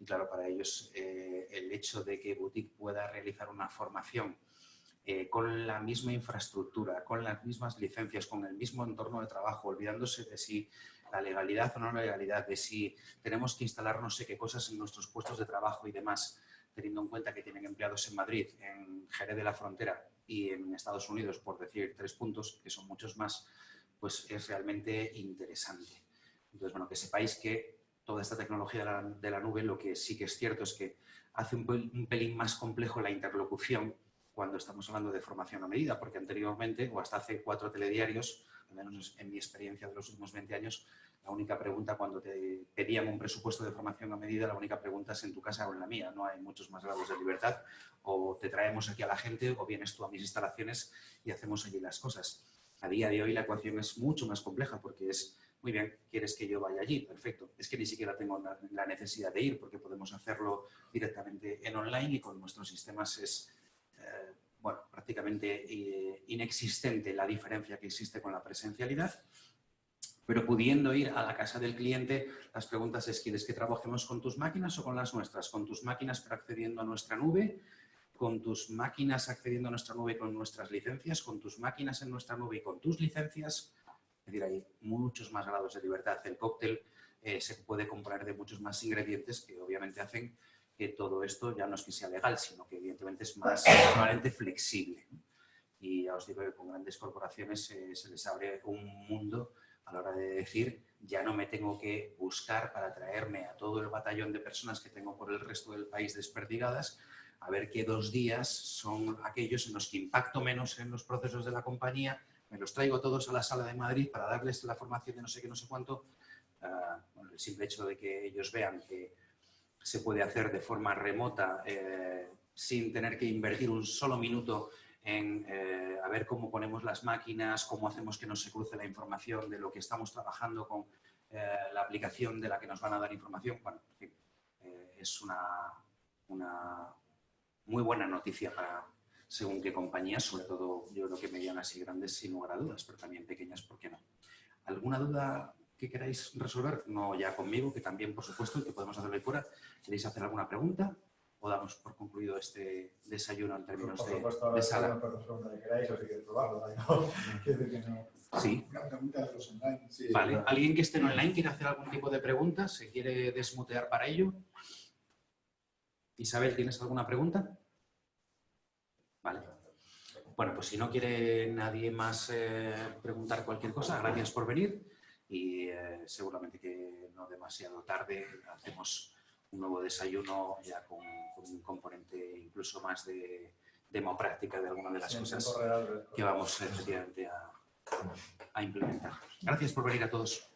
Speaker 9: Y claro, para ellos el hecho de que Boutique pueda realizar una formación con la misma infraestructura, con las mismas licencias, con el mismo entorno de trabajo, olvidándose de si la legalidad o no la legalidad, de si tenemos que instalar no sé qué cosas en nuestros puestos de trabajo y demás, teniendo en cuenta que tienen empleados en Madrid, en Jerez de la Frontera y en Estados Unidos, por decir 3 puntos, que son muchos más, pues es realmente interesante. Entonces, bueno, que sepáis que toda esta tecnología de la nube, lo que sí que es cierto es que hace un pelín más complejo la interlocución cuando estamos hablando de formación a medida, porque anteriormente, o hasta hace 4 telediarios, al menos en mi experiencia de los últimos 20 años, la única pregunta cuando te pedían un presupuesto de formación a medida, la única pregunta es en tu casa o en la mía. No hay muchos más grados de libertad. O te traemos aquí a la gente o vienes tú a mis instalaciones y hacemos allí las cosas. A día de hoy la ecuación es mucho más compleja porque es, muy bien, ¿quieres que yo vaya allí? Perfecto. Es que ni siquiera tengo la necesidad de ir porque podemos hacerlo directamente en online y con nuestros sistemas es bueno, prácticamente inexistente la diferencia que existe con la presencialidad. Pero pudiendo ir a la casa del cliente, las preguntas es, ¿quieres que trabajemos con tus máquinas o con las nuestras? Con tus máquinas pero accediendo a nuestra nube, con tus máquinas accediendo a nuestra nube con nuestras licencias, con tus máquinas en nuestra nube y con tus licencias. Es decir, hay muchos más grados de libertad. El cóctel se puede componer de muchos más ingredientes que obviamente hacen que todo esto ya no es que sea legal, sino que evidentemente es más probablemente flexible, ¿no? Y ya os digo que con grandes corporaciones se les abre un mundo a la hora de decir, ya no me tengo que buscar para traerme a todo el batallón de personas que tengo por el resto del país desperdigadas, a ver qué 2 días son aquellos en los que impacto menos en los procesos de la compañía, me los traigo todos a la sala de Madrid para darles la formación de no sé qué, no sé cuánto. Bueno, el simple hecho de que ellos vean que se puede hacer de forma remota sin tener que invertir un solo minuto en a ver cómo ponemos las máquinas, cómo hacemos que no se cruce la información de lo que estamos trabajando con la aplicación de la que nos van a dar información. Bueno, en fin, es una muy buena noticia para según qué compañías, sobre todo yo creo que medianas y grandes sin lugar a dudas, pero también pequeñas, ¿por qué no? ¿Alguna duda que queráis resolver? No ya conmigo, que también, por supuesto, que podemos hacerlo ahí fuera. ¿Queréis hacer alguna pregunta? ¿O damos por concluido este desayuno en términos de sala?
Speaker 4: Por supuesto, que queráis o si queréis probarlo. ¿No? Quiero decir que no.
Speaker 9: Sí.
Speaker 7: Una pregunta de los online.
Speaker 4: Sí,
Speaker 9: vale.
Speaker 4: claro.
Speaker 9: ¿Alguien que esté en online quiere hacer algún tipo de pregunta? ¿Se quiere desmutear para ello? Isabel, ¿tienes alguna pregunta? Bueno, pues si no quiere nadie más preguntar cualquier cosa, gracias por venir y seguramente que no demasiado tarde hacemos un nuevo desayuno ya con un componente incluso más de demopráctica de alguna de las cosas que vamos efectivamente a implementar. Gracias por venir a todos.